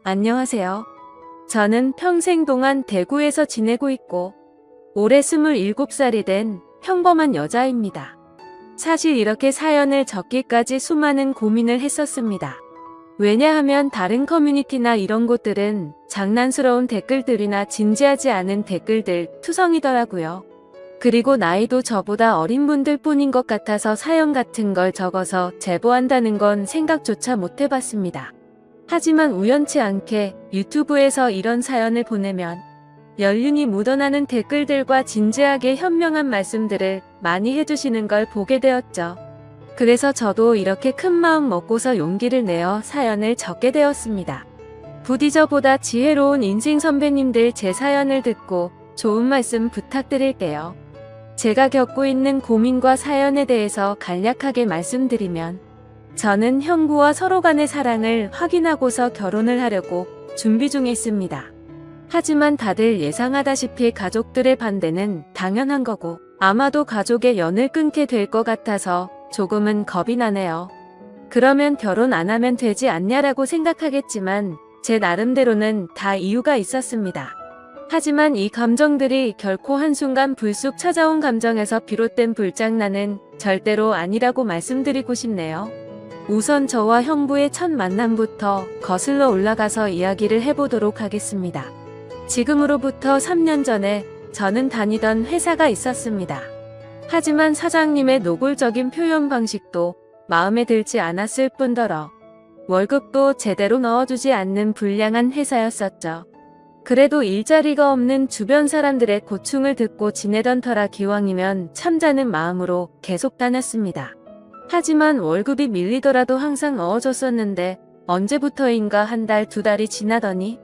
안녕하세요. 저는 평생 동안 대구에서 지내고 있고 올해 27살이 된 평범한 여자입니다. 사실 이렇게 사연을 적기까지 수많은 고민을 했었습니다. 왜냐하면 다른 커뮤니티나 이런 곳들은 장난스러운 댓글들이나 진지하지 않은 댓글들 투성이더라고요. 그리고 나이도 저보다 어린 분들 뿐인 것 같아서 사연 같은 걸 적어서 제보한다는 건 생각조차 못 해봤습니다. 하지만 우연치 않게 유튜브에서 이런 사연을 보내면 연륜이 묻어나는 댓글들과 진지하게 현명한 말씀들을 많이 해주시는 걸 보게 되었죠. 그래서 저도 이렇게 큰 마음 먹고서 용기를 내어 사연을 적게 되었습니다. 부디 저보다 지혜로운 인생 선배님들 제 사연을 듣고 좋은 말씀 부탁드릴게요. 제가 겪고 있는 고민과 사연에 대해서 간략하게 말씀드리면, 저는 형부와 서로 간의 사랑을 확인하고서 결혼을 하려고 준비 중에 있습니다. 하지만 다들 예상하다시피 가족들의 반대는 당연한 거고 아마도 가족의 연을 끊게 될 것 같아서 조금은 겁이 나네요. 그러면 결혼 안 하면 되지 않냐라고 생각하겠지만 제 나름대로는 다 이유가 있었습니다. 하지만 이 감정들이 결코 한순간 불쑥 찾아온 감정에서 비롯된 불장난은 절대로 아니라고 말씀드리고 싶네요. 우선 저와 형부의 첫 만남부터 거슬러 올라가서 이야기를 해보도록 하겠습니다. 지금으로부터 3년 전에 저는 다니던 회사가 있었습니다. 하지만 사장님의 노골적인 표현 방식도 마음에 들지 않았을 뿐더러 월급도 제대로 넣어주지 않는 불량한 회사였었죠. 그래도 일자리가 없는 주변 사람들의 고충을 듣고 지내던 터라 기왕이면 참자는 마음으로 계속 다녔습니다. 하지만 월급이 밀리더라도 항상 넣어줬었는데 언제부터인가 한 달, 두 달이 지나더니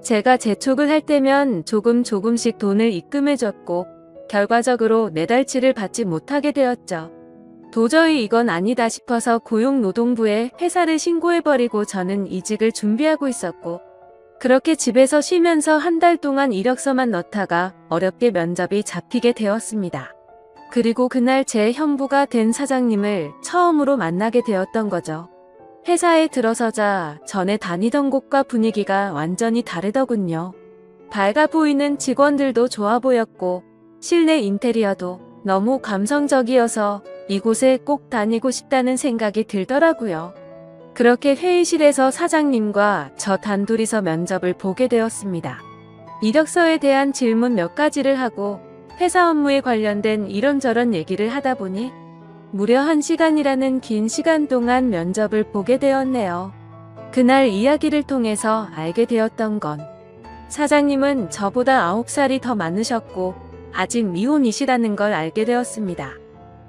제가 재촉을 할 때면 조금씩 돈을 입금해줬고 결과적으로 내달치를 받지 못하게 되었죠. 도저히 이건 아니다 싶어서 고용노동부에 회사를 신고해버리고 저는 이직을 준비하고 있었고, 그렇게 집에서 쉬면서 한 달 동안 이력서만 넣다가 어렵게 면접이 잡히게 되었습니다. 그리고 그날 제 형부가 된 사장님을 처음으로 만나게 되었던 거죠. 회사에 들어서자 전에 다니던 곳과 분위기가 완전히 다르더군요. 밝아 보이는 직원들도 좋아 보였고 실내 인테리어도 너무 감성적이어서 이곳에 꼭 다니고 싶다는 생각이 들더라고요. 그렇게 회의실에서 사장님과 저 단둘이서 면접을 보게 되었습니다. 이력서에 대한 질문 몇 가지를 하고 회사 업무에 관련된 이런저런 얘기를 하다 보니 무려 1시간이라는 긴 시간 동안 면접을 보게 되었네요. 그날 이야기를 통해서 알게 되었던 건, 사장님은 저보다 9살이 더 많으셨고 아직 미혼이시라는 걸 알게 되었습니다.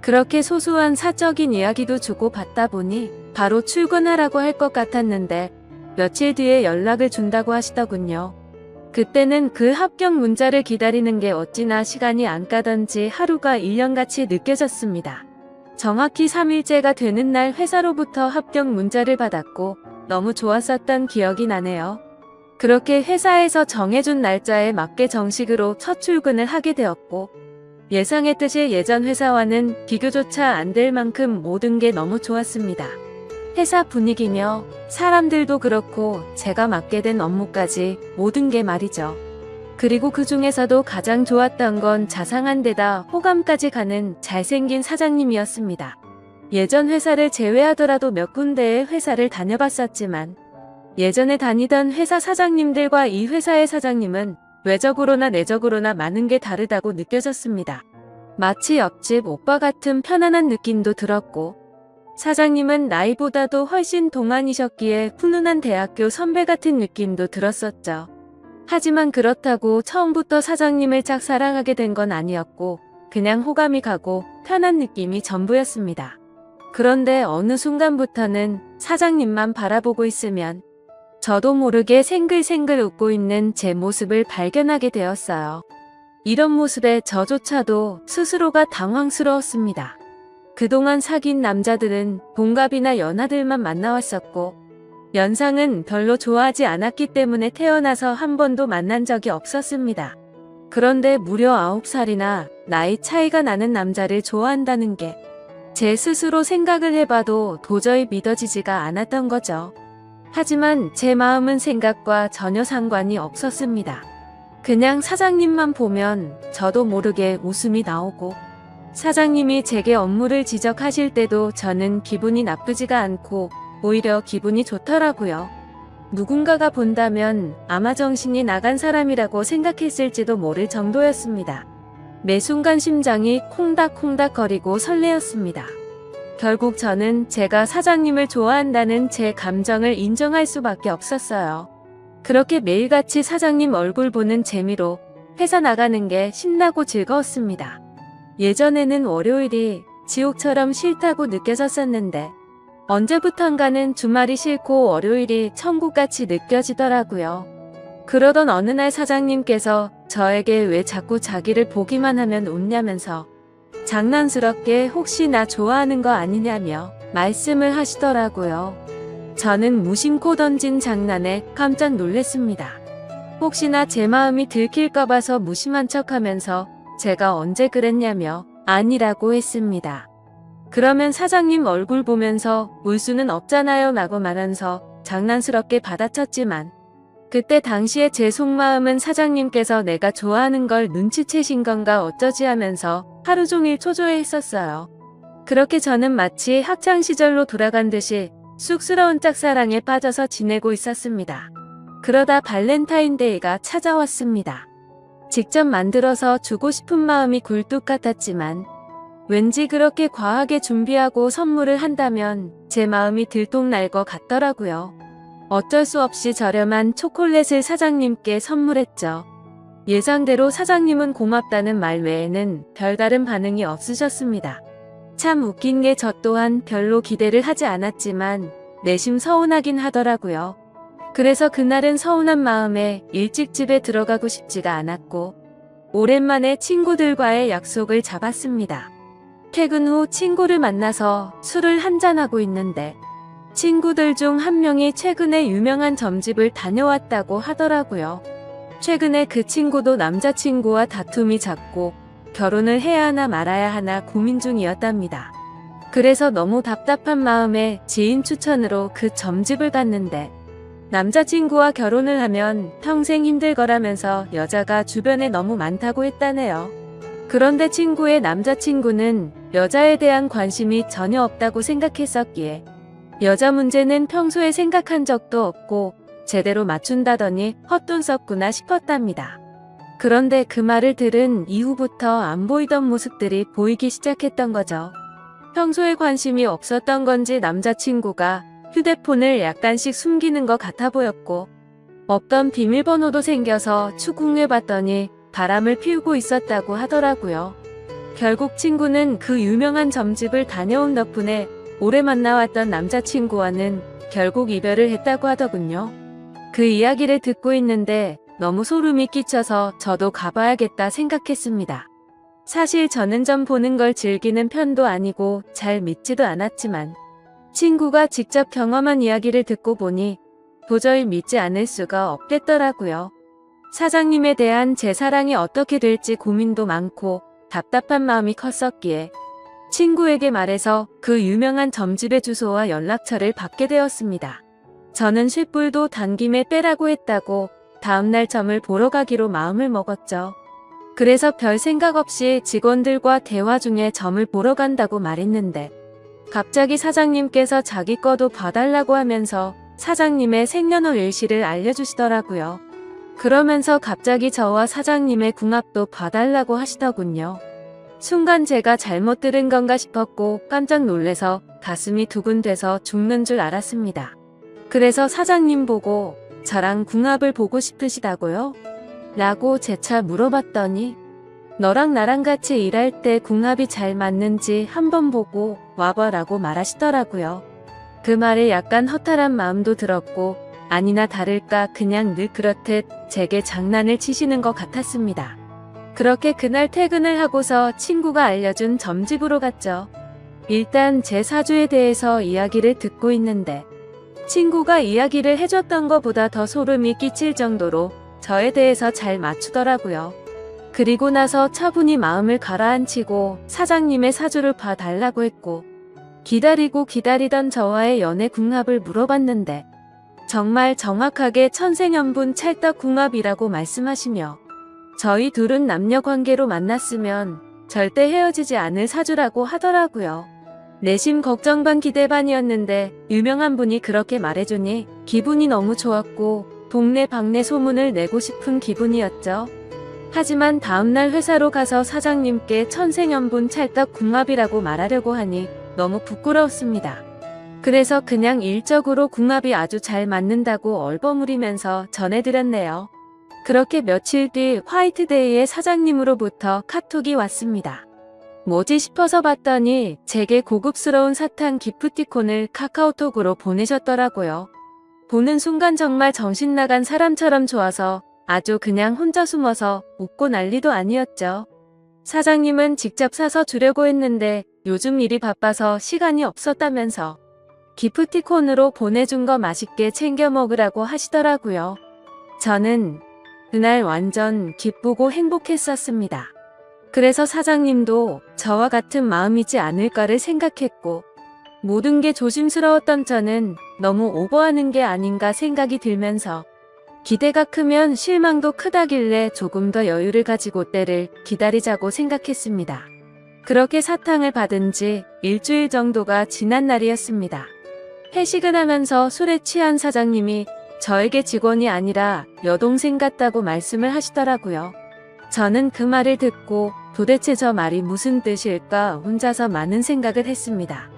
그렇게 소소한 사적인 이야기도 주고받다 보니 바로 출근하라고 할 것 같았는데 며칠 뒤에 연락을 준다고 하시더군요. 그때는 그 합격 문자를 기다리는 게 어찌나 시간이 안 가던지 하루가 1년같이 느껴졌습니다. 정확히 3일째가 되는 날 회사로부터 합격 문자를 받았고 너무 좋았었던 기억이 나네요. 그렇게 회사에서 정해준 날짜에 맞게 정식으로 첫 출근을 하게 되었고, 예상했듯이 예전 회사와는 비교조차 안 될 만큼 모든 게 너무 좋았습니다. 회사 분위기며 사람들도 그렇고 제가 맡게 된 업무까지 모든 게 말이죠. 그리고 그 중에서도 가장 좋았던 건 자상한 데다 호감까지 가는 잘생긴 사장님이었습니다. 예전 회사를 제외하더라도 몇 군데의 회사를 다녀봤었지만 예전에 다니던 회사 사장님들과 이 회사의 사장님은 외적으로나 내적으로나 많은 게 다르다고 느껴졌습니다. 마치 옆집 오빠 같은 편안한 느낌도 들었고, 사장님은 나이보다도 훨씬 동안이셨기에 훈훈한 대학교 선배 같은 느낌도 들었었죠. 하지만 그렇다고 처음부터 사장님을 짝사랑하게 된 건 아니었고 그냥 호감이 가고 편한 느낌이 전부였습니다. 그런데 어느 순간부터는 사장님만 바라보고 있으면 저도 모르게 생글생글 웃고 있는 제 모습을 발견하게 되었어요. 이런 모습에 저조차도 스스로가 당황스러웠습니다. 그동안 사귄 남자들은 동갑이나 연하들만 만나왔었고 연상은 별로 좋아하지 않았기 때문에 태어나서 한 번도 만난 적이 없었습니다. 그런데 무려 9살이나 나이 차이가 나는 남자를 좋아한다는 게 제 스스로 생각을 해봐도 도저히 믿어지지가 않았던 거죠. 하지만 제 마음은 생각과 전혀 상관이 없었습니다. 그냥 사장님만 보면 저도 모르게 웃음이 나오고 사장님이 제게 업무를 지적하실 때도 저는 기분이 나쁘지가 않고 오히려 기분이 좋더라고요. 누군가가 본다면 아마 정신이 나간 사람이라고 생각했을지도 모를 정도였습니다. 매 순간 심장이 콩닥콩닥거리고 설레었습니다. 결국 저는 제가 사장님을 좋아한다는 제 감정을 인정할 수밖에 없었어요. 그렇게 매일같이 사장님 얼굴 보는 재미로 회사 나가는 게 신나고 즐거웠습니다. 예전에는 월요일이 지옥처럼 싫다고 느껴졌었는데 언제부턴가는 주말이 싫고 월요일이 천국같이 느껴지더라고요. 그러던 어느 날 사장님께서 저에게 왜 자꾸 자기를 보기만 하면 웃냐면서 장난스럽게 혹시 나 좋아하는 거 아니냐며 말씀을 하시더라고요. 저는 무심코 던진 장난에 깜짝 놀랐습니다. 혹시나 제 마음이 들킬까 봐서 무심한 척하면서 제가 언제 그랬냐며 아니라고 했습니다. 그러면 사장님 얼굴 보면서 울 수는 없잖아요 라고 말하면서 장난스럽게 받아쳤지만 그때 당시에 제 속마음은 사장님께서 내가 좋아하는 걸 눈치채신 건가 어쩌지 하면서 하루 종일 초조해했었어요. 그렇게 저는 마치 학창시절로 돌아간 듯이 쑥스러운 짝사랑에 빠져서 지내고 있었습니다. 그러다 발렌타인데이가 찾아왔습니다. 직접 만들어서 주고 싶은 마음이 굴뚝 같았지만 왠지 그렇게 과하게 준비하고 선물을 한다면 제 마음이 들통날 것 같더라고요. 어쩔 수 없이 저렴한 초콜릿을 사장님께 선물했죠. 예상대로 사장님은 고맙다는 말 외에는 별다른 반응이 없으셨습니다. 참 웃긴 게 저 또한 별로 기대를 하지 않았지만 내심 서운하긴 하더라고요. 그래서 그날은 서운한 마음에 일찍 집에 들어가고 싶지가 않았고 오랜만에 친구들과의 약속을 잡았습니다. 퇴근 후 친구를 만나서 술을 한잔하고 있는데 친구들 중 한 명이 최근에 유명한 점집을 다녀왔다고 하더라고요. 최근에 그 친구도 남자친구와 다툼이 잦고 결혼을 해야 하나 말아야 하나 고민 중이었답니다. 그래서 너무 답답한 마음에 지인 추천으로 그 점집을 갔는데 남자친구와 결혼을 하면 평생 힘들 거라면서 여자가 주변에 너무 많다고 했다네요. 그런데 친구의 남자친구는 여자에 대한 관심이 전혀 없다고 생각했었기에 여자 문제는 평소에 생각한 적도 없고 제대로 맞춘다더니 헛돈 썼구나 싶었답니다. 그런데 그 말을 들은 이후부터 안 보이던 모습들이 보이기 시작했던 거죠. 평소에 관심이 없었던 건지 남자친구가 휴대폰을 약간씩 숨기는 것 같아 보였고 없던 비밀번호도 생겨서 추궁해봤더니 바람을 피우고 있었다고 하더라고요. 결국 친구는 그 유명한 점집을 다녀온 덕분에 오래 만나왔던 남자친구와는 결국 이별을 했다고 하더군요. 그 이야기를 듣고 있는데 너무 소름이 끼쳐서 저도 가봐야겠다 생각했습니다. 사실 저는 점 보는 걸 즐기는 편도 아니고 잘 믿지도 않았지만 친구가 직접 경험한 이야기를 듣고 보니 도저히 믿지 않을 수가 없겠더라고요. 사장님에 대한 제 사랑이 어떻게 될지 고민도 많고 답답한 마음이 컸었기에 친구에게 말해서 그 유명한 점집의 주소와 연락처를 받게 되었습니다. 저는 쇳불도 당김에 빼라고 했다고 다음날 점을 보러 가기로 마음을 먹었죠. 그래서 별 생각 없이 직원들과 대화 중에 점을 보러 간다고 말했는데 갑자기 사장님께서 자기 거도 봐달라고 하면서 사장님의 생년월 일시를 알려주시더라고요. 그러면서 갑자기 저와 사장님의 궁합도 봐달라고 하시더군요. 순간 제가 잘못 들은 건가 싶었고 깜짝 놀래서 가슴이 두근대서 죽는 줄 알았습니다. 그래서 사장님 보고 저랑 궁합을 보고 싶으시다고요? 라고 재차 물어봤더니 너랑 나랑 같이 일할 때 궁합이 잘 맞는지 한번 보고 와봐라고 말하시더라고요. 그 말에 약간 허탈한 마음도 들었고 아니나 다를까 그냥 늘 그렇듯 제게 장난을 치시는 것 같았습니다. 그렇게 그날 퇴근을 하고서 친구가 알려준 점집으로 갔죠. 일단 제 사주에 대해서 이야기를 듣고 있는데 친구가 이야기를 해줬던 것보다 더 소름이 끼칠 정도로 저에 대해서 잘 맞추더라고요. 그리고 나서 차분히 마음을 가라앉히고 사장님의 사주를 봐달라고 했고 기다리고 기다리던 저와의 연애 궁합을 물어봤는데 정말 정확하게 천생연분 찰떡궁합이라고 말씀하시며 저희 둘은 남녀 관계로 만났으면 절대 헤어지지 않을 사주라고 하더라고요. 내심 걱정 반 기대 반이었는데 유명한 분이 그렇게 말해주니 기분이 너무 좋았고 동네 방네 소문을 내고 싶은 기분이었죠. 하지만 다음날 회사로 가서 사장님께 천생연분 찰떡궁합이라고 말하려고 하니 너무 부끄러웠습니다. 그래서 그냥 일적으로 궁합이 아주 잘 맞는다고 얼버무리면서 전해드렸네요. 그렇게 며칠 뒤 화이트데이에 사장님으로부터 카톡이 왔습니다. 뭐지 싶어서 봤더니 제게 고급스러운 사탕 기프티콘을 카카오톡으로 보내셨더라고요. 보는 순간 정말 정신나간 사람처럼 좋아서 아주 그냥 혼자 숨어서 웃고 난리도 아니었죠. 사장님은 직접 사서 주려고 했는데 요즘 일이 바빠서 시간이 없었다면서 기프티콘으로 보내준 거 맛있게 챙겨 먹으라고 하시더라고요. 저는 그날 완전 기쁘고 행복했었습니다. 그래서 사장님도 저와 같은 마음이지 않을까를 생각했고 모든 게 조심스러웠던 저는 너무 오버하는 게 아닌가 생각이 들면서 기대가 크면 실망도 크다길래 조금 더 여유를 가지고 때를 기다리자고 생각했습니다. 그렇게 사탕을 받은 지 일주일 정도가 지난 날이었습니다. 회식을 하면서 술에 취한 사장님이 저에게 직원이 아니라 여동생 같다고 말씀을 하시더라고요. 저는 그 말을 듣고 도대체 저 말이 무슨 뜻일까 혼자서 많은 생각을 했습니다.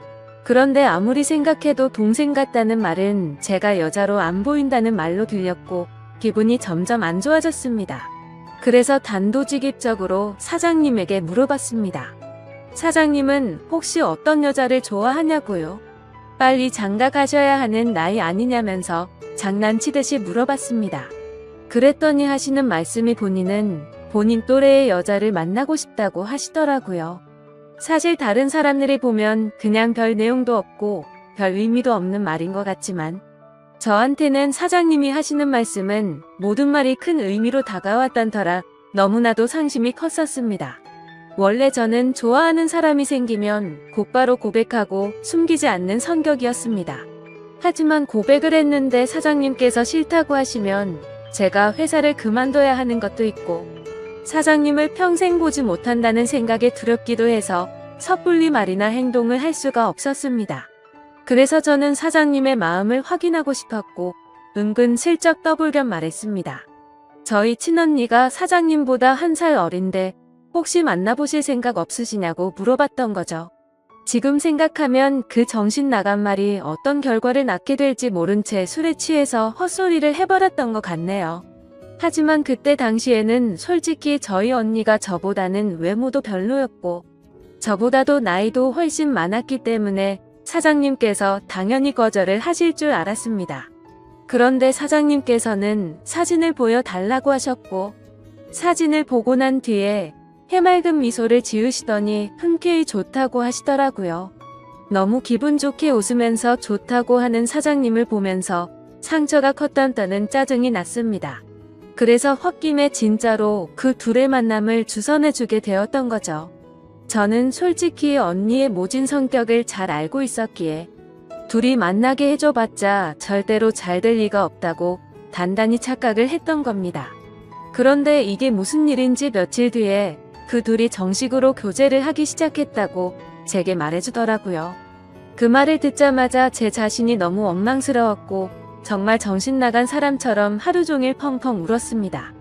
그런데 아무리 생각해도 동생 같다는 말은 제가 여자로 안 보인다는 말로 들렸고 기분이 점점 안 좋아졌습니다. 그래서 단도직입적으로 사장님에게 물어봤습니다. 사장님은 혹시 어떤 여자를 좋아하냐고요? 빨리 장가 가셔야 하는 나이 아니냐면서 장난치듯이 물어봤습니다. 그랬더니 하시는 말씀이 본인은 본인 또래의 여자를 만나고 싶다고 하시더라고요. 사실 다른 사람들이 보면 그냥 별 내용도 없고 별 의미도 없는 말인 것 같지만 저한테는 사장님이 하시는 말씀은 모든 말이 큰 의미로 다가왔던 터라 너무나도 상심이 컸었습니다. 원래 저는 좋아하는 사람이 생기면 곧바로 고백하고 숨기지 않는 성격이었습니다. 하지만 고백을 했는데 사장님께서 싫다고 하시면 제가 회사를 그만둬야 하는 것도 있고 사장님을 평생 보지 못한다는 생각에 두렵기도 해서 섣불리 말이나 행동을 할 수가 없었습니다. 그래서 저는 사장님의 마음을 확인하고 싶었고 은근 슬쩍 떠불겸 말했습니다. 저희 친언니가 사장님보다 1살 어린데 혹시 만나보실 생각 없으시냐고 물어봤던 거죠. 지금 생각하면 그 정신 나간 말이 어떤 결과를 낳게 될지 모른 채 술에 취해서 헛소리를 해버렸던 것 같네요. 하지만 그때 당시에는 솔직히 저희 언니가 저보다는 외모도 별로였고 저보다도 나이도 훨씬 많았기 때문에 사장님께서 당연히 거절을 하실 줄 알았습니다. 그런데 사장님께서는 사진을 보여달라고 하셨고 사진을 보고 난 뒤에 해맑은 미소를 지으시더니 흔쾌히 좋다고 하시더라고요. 너무 기분 좋게 웃으면서 좋다고 하는 사장님을 보면서 상처가 컸던 때는 짜증이 났습니다. 그래서 홧김에 진짜로 그 둘의 만남을 주선해주게 되었던 거죠. 저는 솔직히 언니의 모진 성격을 잘 알고 있었기에 둘이 만나게 해줘봤자 절대로 잘 될 리가 없다고 단단히 착각을 했던 겁니다. 그런데 이게 무슨 일인지 며칠 뒤에 그 둘이 정식으로 교제를 하기 시작했다고 제게 말해주더라고요. 그 말을 듣자마자 제 자신이 너무 원망스러웠고 정말 정신나간 사람처럼 하루 종일 펑펑 울었습니다.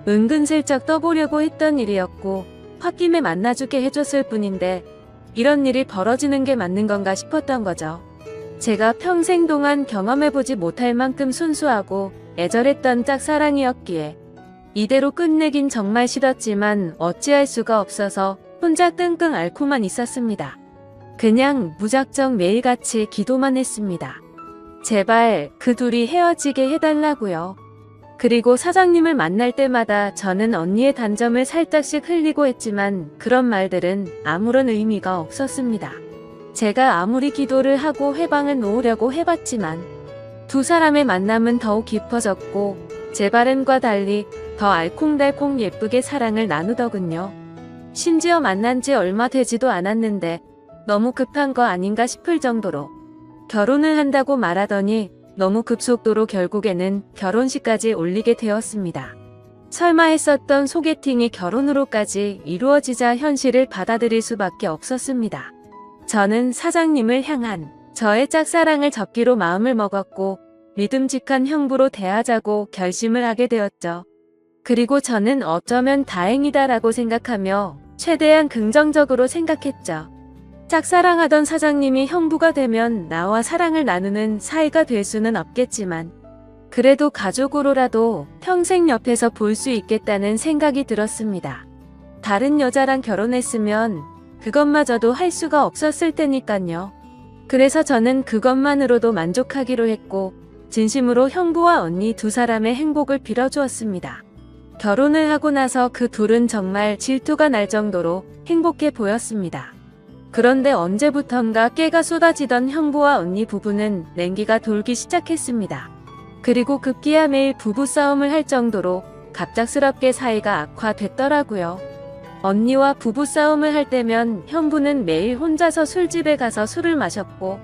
은근슬쩍 떠보려고 했던 일이었고 홧김에 만나주게 해줬을 뿐인데 이런 일이 벌어지는 게 맞는 건가 싶었던 거죠. 제가 평생 동안 경험해보지 못할 만큼 순수하고 애절했던 짝사랑이었기에 이대로 끝내긴 정말 싫었지만 어찌할 수가 없어서 혼자 끙끙 앓고만 있었습니다. 그냥 무작정 매일같이 기도만 했습니다. 제발 그 둘이 헤어지게 해달라고요. 그리고 사장님을 만날 때마다 저는 언니의 단점을 살짝씩 흘리고 했지만 그런 말들은 아무런 의미가 없었습니다. 제가 아무리 기도를 하고 회방을 놓으려고 해봤지만 두 사람의 만남은 더욱 깊어졌고 제 바람과 달리 더 알콩달콩 예쁘게 사랑을 나누더군요. 심지어 만난 지 얼마 되지도 않았는데 너무 급한 거 아닌가 싶을 정도로 결혼을 한다고 말하더니 너무 급속도로 결국에는 결혼식까지 올리게 되었습니다. 설마 했었던 소개팅이 결혼으로까지 이루어지자 현실을 받아들일 수밖에 없었습니다. 저는 사장님을 향한 저의 짝사랑을 접기로 마음을 먹었고 믿음직한 형부로 대하자고 결심을 하게 되었죠. 그리고 저는 어쩌면 다행이다라고 생각하며 최대한 긍정적으로 생각했죠. 짝사랑하던 사장님이 형부가 되면 나와 사랑을 나누는 사이가 될 수는 없겠지만 그래도 가족으로라도 평생 옆에서 볼 수 있겠다는 생각이 들었습니다. 다른 여자랑 결혼했으면 그것마저도 할 수가 없었을 테니까요. 그래서 저는 그것만으로도 만족하기로 했고 진심으로 형부와 언니 두 사람의 행복을 빌어주었습니다. 결혼을 하고 나서 그 둘은 정말 질투가 날 정도로 행복해 보였습니다. 그런데 언제부턴가 깨가 쏟아지던 형부와 언니 부부는 냉기가 돌기 시작했습니다. 그리고 급기야 매일 부부싸움을 할 정도로 갑작스럽게 사이가 악화됐더라고요. 언니와 부부싸움을 할 때면 형부는 매일 혼자서 술집에 가서 술을 마셨고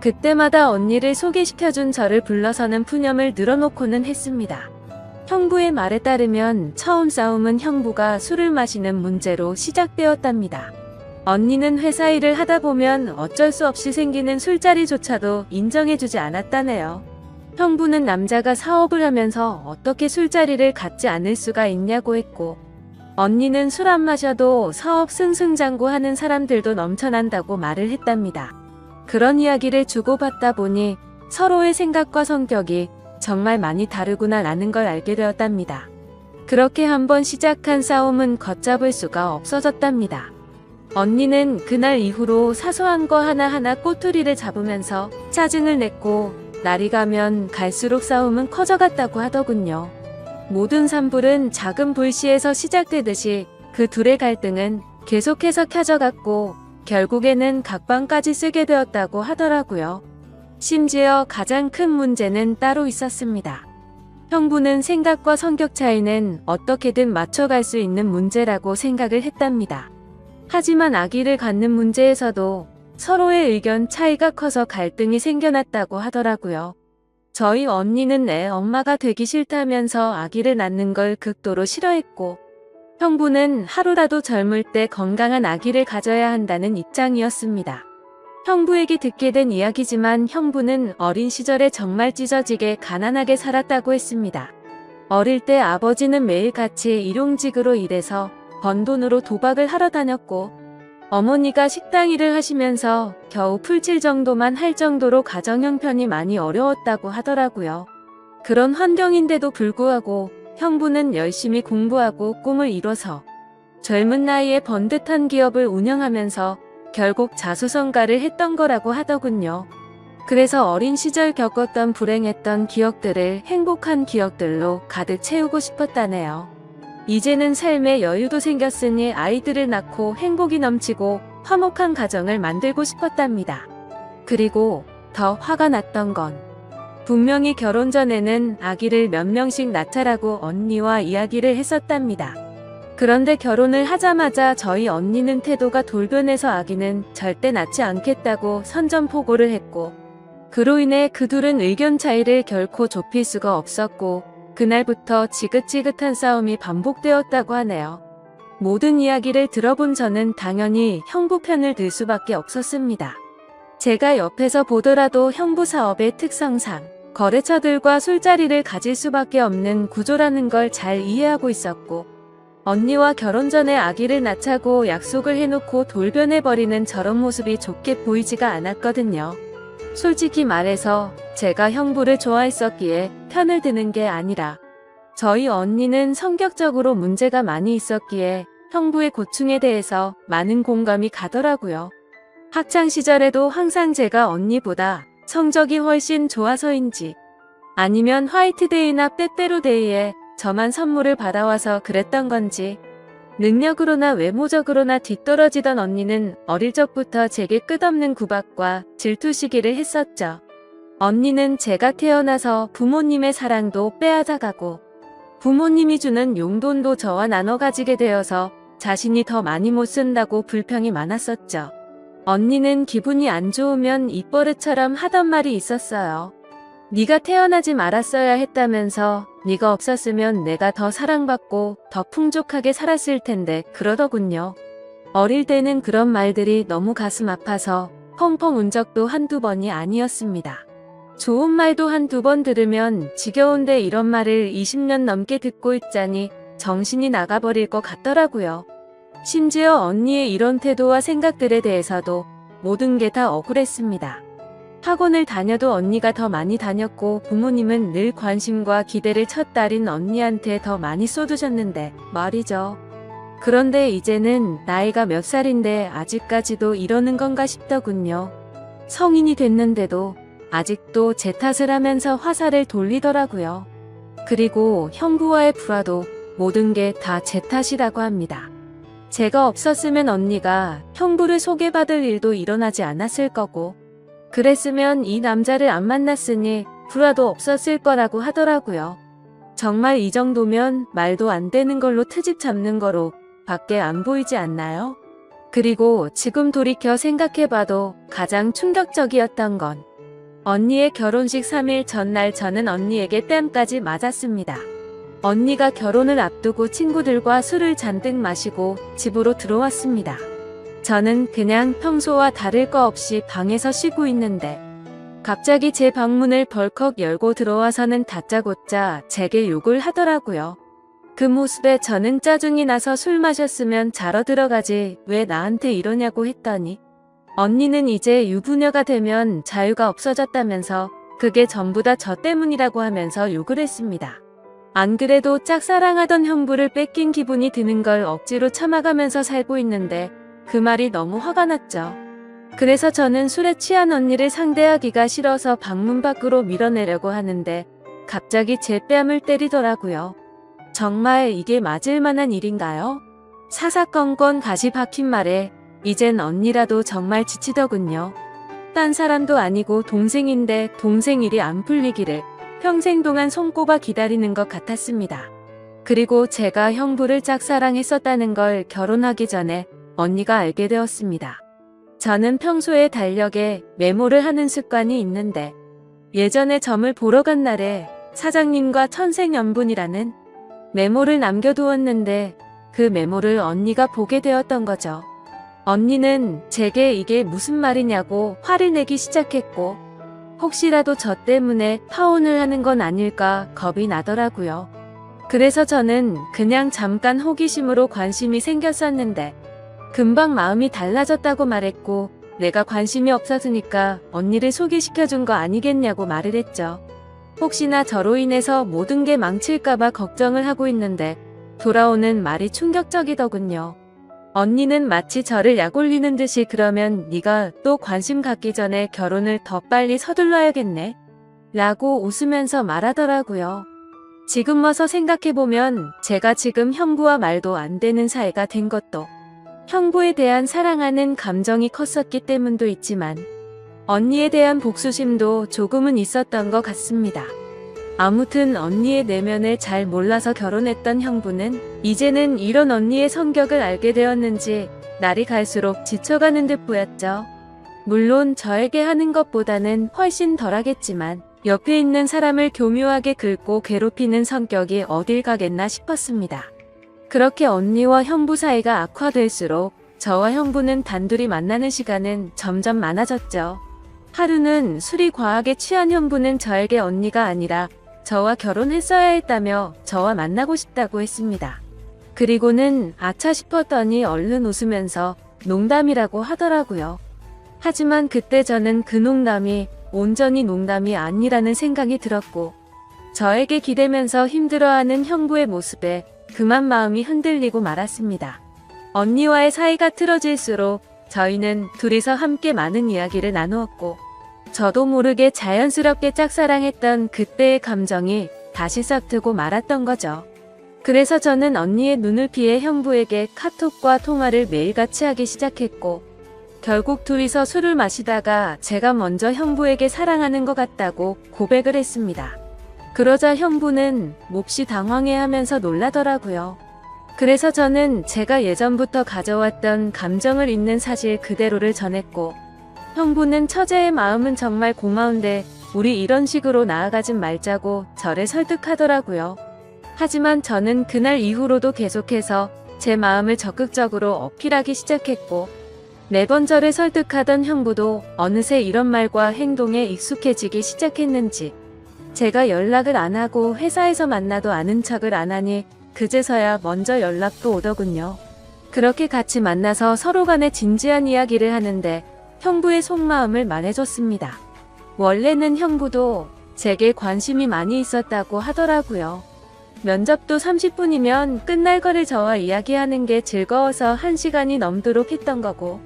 그때마다 언니를 소개시켜준 저를 불러서는 푸념을 늘어놓고는 했습니다. 형부의 말에 따르면 처음 싸움은 형부가 술을 마시는 문제로 시작되었답니다. 언니는 회사 일을 하다 보면 어쩔 수 없이 생기는 술자리조차도 인정해주지 않았다네요. 형부는 남자가 사업을 하면서 어떻게 술자리를 갖지 않을 수가 있냐고 했고 언니는 술 안 마셔도 사업 승승장구하는 사람들도 넘쳐난다고 말을 했답니다. 그런 이야기를 주고받다 보니 서로의 생각과 성격이 정말 많이 다르구나 라는 걸 알게 되었답니다. 그렇게 한번 시작한 싸움은 걷잡을 수가 없어졌답니다. 언니는 그날 이후로 사소한 거 하나하나 꼬투리를 잡으면서 짜증을 냈고 날이 가면 갈수록 싸움은 커져갔다고 하더군요. 모든 산불은 작은 불씨에서 시작되듯이 그 둘의 갈등은 계속해서 켜져갔고 결국에는 각방까지 쓰게 되었다고 하더라고요. 심지어 가장 큰 문제는 따로 있었습니다. 형부는 생각과 성격 차이는 어떻게든 맞춰갈 수 있는 문제라고 생각을 했답니다. 하지만 아기를 갖는 문제에서도 서로의 의견 차이가 커서 갈등이 생겨났다고 하더라고요. 저희 언니는 애 엄마가 되기 싫다면서 아기를 낳는 걸 극도로 싫어했고 형부는 하루라도 젊을 때 건강한 아기를 가져야 한다는 입장이었습니다. 형부에게 듣게 된 이야기지만 형부는 어린 시절에 정말 찢어지게 가난하게 살았다고 했습니다. 어릴 때 아버지는 매일같이 일용직으로 일해서 번 돈으로 도박을 하러 다녔고 어머니가 식당 일을 하시면서 겨우 풀칠 정도만 할 정도로 가정 형편이 많이 어려웠다고 하더라고요. 그런 환경인데도 불구하고 형부는 열심히 공부하고 꿈을 이뤄서 젊은 나이에 번듯한 기업을 운영하면서 결국 자수성가를 했던 거라고 하더군요. 그래서 어린 시절 겪었던 불행했던 기억들을 행복한 기억들로 가득 채우고 싶었다네요. 이제는 삶에 여유도 생겼으니 아이들을 낳고 행복이 넘치고 화목한 가정을 만들고 싶었답니다. 그리고 더 화가 났던 건 분명히 결혼 전에는 아기를 몇 명씩 낳자라고 언니와 이야기를 했었답니다. 그런데 결혼을 하자마자 저희 언니는 태도가 돌변해서 아기는 절대 낳지 않겠다고 선전포고를 했고 그로 인해 그 둘은 의견 차이를 결코 좁힐 수가 없었고 그날부터 지긋지긋한 싸움이 반복되었다고 하네요. 모든 이야기를 들어본 저는 당연히 형부 편을 들 수밖에 없었습니다. 제가 옆에서 보더라도 형부 사업의 특성상 거래처들과 술자리를 가질 수밖에 없는 구조라는 걸 잘 이해하고 있었고 언니와 결혼 전에 아기를 낳자고 약속을 해놓고 돌변해버리는 저런 모습이 좋게 보이지가 않았거든요. 솔직히 말해서 제가 형부를 좋아했었기에 편을 드는 게 아니라 저희 언니는 성격적으로 문제가 많이 있었기에 형부의 고충에 대해서 많은 공감이 가더라고요. 학창시절에도 항상 제가 언니보다 성적이 훨씬 좋아서인지 아니면 화이트데이나 빼빼로데이에 저만 선물을 받아와서 그랬던 건지 능력으로나 외모적으로나 뒤떨어지던 언니는 어릴 적부터 제게 끝없는 구박과 질투 시기를 했었죠. 언니는 제가 태어나서 부모님의 사랑도 빼앗아가고 부모님이 주는 용돈도 저와 나눠 가지게 되어서 자신이 더 많이 못 쓴다고 불평이 많았었죠. 언니는 기분이 안 좋으면 입버릇처럼 하던 말이 있었어요. 네가 태어나지 말았어야 했다면서 네가 없었으면 내가 더 사랑받고 더 풍족하게 살았을 텐데 그러더군요. 어릴 때는 그런 말들이 너무 가슴 아파서 펑펑 운 적도 한두 번이 아니었습니다. 좋은 말도 한두 번 들으면 지겨운데 이런 말을 20년 넘게 듣고 있자니 정신이 나가버릴 것 같더라고요. 심지어 언니의 이런 태도와 생각들에 대해서도 모든 게 다 억울했습니다. 학원을 다녀도 언니가 더 많이 다녔고 부모님은 늘 관심과 기대를 첫 딸인 언니한테 더 많이 쏟으셨는데 말이죠. 그런데 이제는 나이가 몇 살인데 아직까지도 이러는 건가 싶더군요. 성인이 됐는데도 아직도 제 탓을 하면서 화살을 돌리더라고요. 그리고 형부와의 불화도 모든 게 다 제 탓이라고 합니다. 제가 없었으면 언니가 형부를 소개받을 일도 일어나지 않았을 거고 그랬으면 이 남자를 안 만났으니 불화도 없었을 거라고 하더라고요. 정말 이 정도면 말도 안 되는 걸로 트집 잡는 거로 밖에 안 보이지 않나요? 그리고 지금 돌이켜 생각해봐도 가장 충격적이었던 건 언니의 결혼식 3일 전날 저는 언니에게 뺨까지 맞았습니다. 언니가 결혼을 앞두고 친구들과 술을 잔뜩 마시고 집으로 들어왔습니다. 저는 그냥 평소와 다를 거 없이 방에서 쉬고 있는데 갑자기 제 방문을 벌컥 열고 들어와서는 다짜고짜 제게 욕을 하더라고요. 그 모습에 저는 짜증이 나서 술 마셨으면 자러 들어가지 왜 나한테 이러냐고 했더니 언니는 이제 유부녀가 되면 자유가 없어졌다면서 그게 전부 다 저 때문이라고 하면서 욕을 했습니다. 안 그래도 짝사랑하던 형부를 뺏긴 기분이 드는 걸 억지로 참아가면서 살고 있는데 그 말이 너무 화가 났죠. 그래서 저는 술에 취한 언니를 상대하기가 싫어서 방문 밖으로 밀어내려고 하는데 갑자기 제 뺨을 때리더라고요. 정말 이게 맞을 만한 일인가요? 사사건건 가시 박힌 말에 이젠 언니라도 정말 지치더군요. 딴 사람도 아니고 동생인데 동생 일이 안 풀리기를 평생 동안 손꼽아 기다리는 것 같았습니다. 그리고 제가 형부를 짝사랑했었다는 걸 결혼하기 전에 언니가 알게 되었습니다. 저는 평소에 달력에 메모를 하는 습관이 있는데 예전에 점을 보러 간 날에 사장님과 천생연분이라는 메모를 남겨두었는데 그 메모를 언니가 보게 되었던 거죠. 언니는 제게 이게 무슨 말이냐고 화를 내기 시작했고 혹시라도 저 때문에 파혼을 하는 건 아닐까 겁이 나더라고요. 그래서 저는 그냥 잠깐 호기심으로 관심이 생겼었는데 금방 마음이 달라졌다고 말했고 내가 관심이 없었으니까 언니를 소개시켜준 거 아니겠냐고 말을 했죠. 혹시나 저로 인해서 모든 게 망칠까봐 걱정을 하고 있는데 돌아오는 말이 충격적이더군요. 언니는 마치 저를 약올리는 듯이 그러면 네가 또 관심 갖기 전에 결혼을 더 빨리 서둘러야겠네 라고 웃으면서 말하더라고요. 지금 와서 생각해보면 제가 지금 형부와 말도 안 되는 사이가 된 것도 형부에 대한 사랑하는 감정이 컸었기 때문도 있지만 언니에 대한 복수심도 조금은 있었던 것 같습니다. 아무튼 언니의 내면을 잘 몰라서 결혼했던 형부는 이제는 이런 언니의 성격을 알게 되었는지 날이 갈수록 지쳐가는 듯 보였죠. 물론 저에게 하는 것보다는 훨씬 덜하겠지만 옆에 있는 사람을 교묘하게 긁고 괴롭히는 성격이 어딜 가겠나 싶었습니다. 그렇게 언니와 형부 사이가 악화될수록 저와 형부는 단둘이 만나는 시간은 점점 많아졌죠. 하루는 술이 과하게 취한 형부는 저에게 언니가 아니라 저와 결혼했어야 했다며 저와 만나고 싶다고 했습니다. 그리고는 아차 싶었더니 얼른 웃으면서 농담이라고 하더라고요. 하지만 그때 저는 그 농담이 온전히 농담이 아니라는 생각이 들었고 저에게 기대면서 힘들어하는 형부의 모습에 그만 마음이 흔들리고 말았습니다. 언니와의 사이가 틀어질수록 저희는 둘이서 함께 많은 이야기를 나누었고 저도 모르게 자연스럽게 짝사랑했던 그때의 감정이 다시 싹트고 말았던 거죠. 그래서 저는 언니의 눈을 피해 형부에게 카톡과 통화를 매일같이 하기 시작했고 결국 둘이서 술을 마시다가 제가 먼저 형부에게 사랑하는 것 같다고 고백을 했습니다. 그러자 형부는 몹시 당황해하면서 놀라더라고요. 그래서 저는 제가 예전부터 가져왔던 감정을 있는 사실 그대로를 전했고 형부는 처제의 마음은 정말 고마운데 우리 이런 식으로 나아가진 말자고 저를 설득하더라고요. 하지만 저는 그날 이후로도 계속해서 제 마음을 적극적으로 어필하기 시작했고, 매번 저를 설득하던 형부도 어느새 이런 말과 행동에 익숙해지기 시작했는지 제가 연락을 안 하고 회사에서 만나도 아는 척을 안 하니 그제서야 먼저 연락도 오더군요. 그렇게 같이 만나서 서로 간에 진지한 이야기를 하는데 형부의 속마음을 말해줬습니다. 원래는 형부도 제게 관심이 많이 있었다고 하더라고요. 면접도 30분이면 끝날 거를 저와 이야기하는 게 즐거워서 1시간이 넘도록 했던 거고,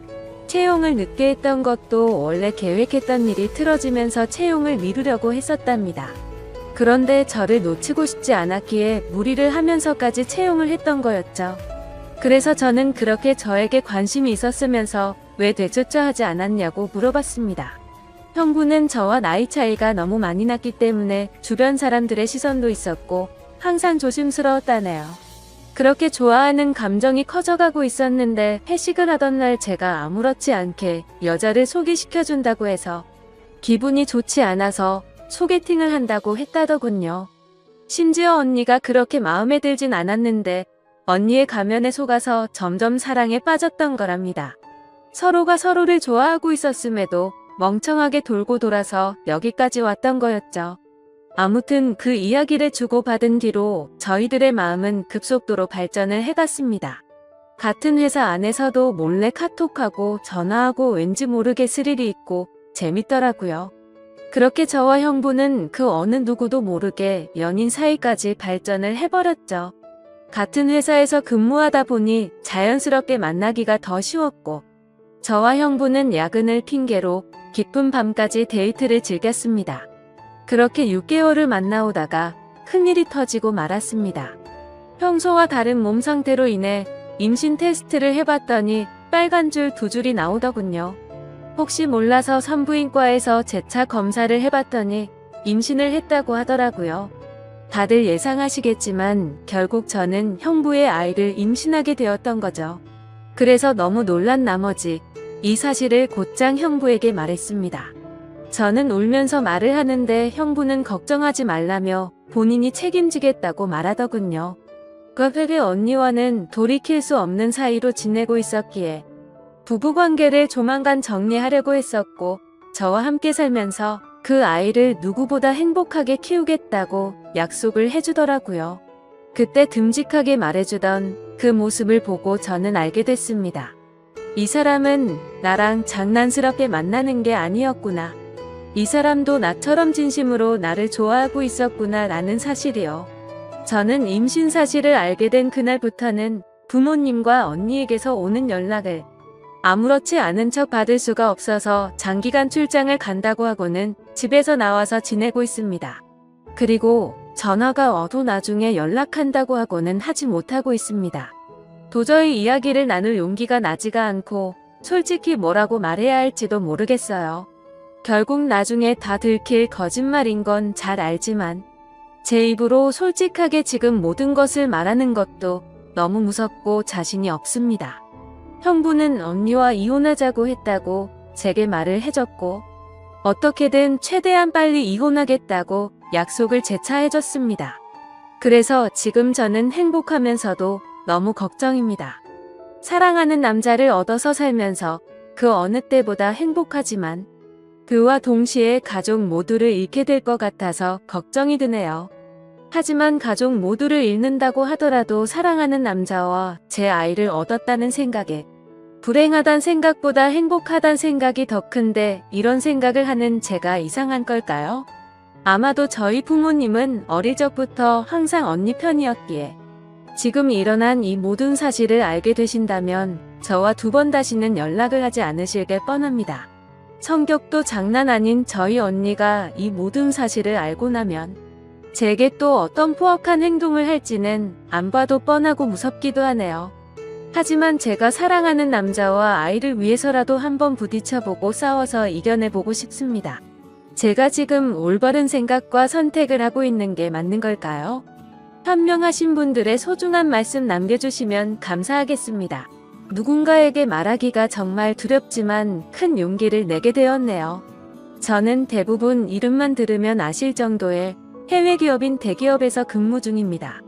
채용을 늦게 했던 것도 원래 계획했던 일이 틀어지면서 채용을 미루려고 했었답니다. 그런데 저를 놓치고 싶지 않았기에 무리를 하면서까지 채용을 했던 거였죠. 그래서 저는 그렇게 저에게 관심이 있었으면서 왜 되쫓아 하지 않았냐고 물어봤습니다. 형부는 저와 나이 차이가 너무 많이 났기 때문에 주변 사람들의 시선도 있었고 항상 조심스러웠다네요. 그렇게 좋아하는 감정이 커져가고 있었는데 회식을 하던 날 제가 아무렇지 않게 여자를 소개시켜준다고 해서 기분이 좋지 않아서 소개팅을 한다고 했다더군요. 심지어 언니가 그렇게 마음에 들진 않았는데 언니의 가면에 속아서 점점 사랑에 빠졌던 거랍니다. 서로가 서로를 좋아하고 있었음에도 멍청하게 돌고 돌아서 여기까지 왔던 거였죠. 아무튼 그 이야기를 주고받은 뒤로 저희들의 마음은 급속도로 발전을 해갔습니다. 같은 회사 안에서도 몰래 카톡하고 전화하고 왠지 모르게 스릴이 있고 재밌더라고요. 그렇게 저와 형부는 그 어느 누구도 모르게 연인 사이까지 발전을 해버렸죠. 같은 회사에서 근무하다 보니 자연스럽게 만나기가 더 쉬웠고, 저와 형부는 야근을 핑계로 깊은 밤까지 데이트를 즐겼습니다. 그렇게 6개월을 만나오다가 큰일이 터지고 말았습니다. 평소와 다른 몸 상태로 인해 임신 테스트를 해봤더니 빨간 줄 2줄이 나오더군요. 혹시 몰라서 산부인과에서 재차 검사를 해봤더니 임신을 했다고 하더라고요. 다들 예상하시겠지만 결국 저는 형부의 아이를 임신하게 되었던 거죠. 그래서 너무 놀란 나머지 이 사실을 곧장 형부에게 말했습니다. 저는 울면서 말을 하는데 형부는 걱정하지 말라며 본인이 책임지겠다고 말하더군요. 그 회계 언니와는 돌이킬 수 없는 사이로 지내고 있었기에 부부관계를 조만간 정리하려고 했었고, 저와 함께 살면서 그 아이를 누구보다 행복하게 키우겠다고 약속을 해주더라고요. 그때 듬직하게 말해주던 그 모습을 보고 저는 알게 됐습니다. 이 사람은 나랑 장난스럽게 만나는 게 아니었구나. 이 사람도 나처럼 진심으로 나를 좋아하고 있었구나 라는 사실이요. 저는 임신 사실을 알게 된 그날부터는 부모님과 언니에게서 오는 연락을 아무렇지 않은 척 받을 수가 없어서 장기간 출장을 간다고 하고는 집에서 나와서 지내고 있습니다. 그리고 전화가 와도 나중에 연락한다고 하고는 하지 못하고 있습니다. 도저히 이야기를 나눌 용기가 나지가 않고 솔직히 뭐라고 말해야 할지도 모르겠어요. 결국 나중에 다 들킬 거짓말인 건 잘 알지만 제 입으로 솔직하게 지금 모든 것을 말하는 것도 너무 무섭고 자신이 없습니다. 형부는 언니와 이혼하자고 했다고 제게 말을 해줬고, 어떻게든 최대한 빨리 이혼하겠다고 약속을 재차 해줬습니다. 그래서 지금 저는 행복하면서도 너무 걱정입니다. 사랑하는 남자를 얻어서 살면서 그 어느 때보다 행복하지만 그와 동시에 가족 모두를 잃게 될 것 같아서 걱정이 드네요. 하지만 가족 모두를 잃는다고 하더라도 사랑하는 남자와 제 아이를 얻었다는 생각에 불행하단 생각보다 행복하단 생각이 더 큰데 이런 생각을 하는 제가 이상한 걸까요? 아마도 저희 부모님은 어릴 적부터 항상 언니 편이었기에 지금 일어난 이 모든 사실을 알게 되신다면 저와 2번 다시는 연락을 하지 않으실 게 뻔합니다. 성격도 장난 아닌 저희 언니가 이 모든 사실을 알고 나면 제게 또 어떤 포악한 행동을 할지는 안 봐도 뻔하고 무섭기도 하네요. 하지만 제가 사랑하는 남자와 아이를 위해서라도 한번 부딪혀보고 싸워서 이겨내보고 싶습니다. 제가 지금 올바른 생각과 선택을 하고 있는 게 맞는 걸까요? 현명하신 분들의 소중한 말씀 남겨주시면 감사하겠습니다. 누군가에게 말하기가 정말 두렵지만 큰 용기를 내게 되었네요. 저는 대부분 이름만 들으면 아실 정도의 해외 기업인 대기업에서 근무 중입니다.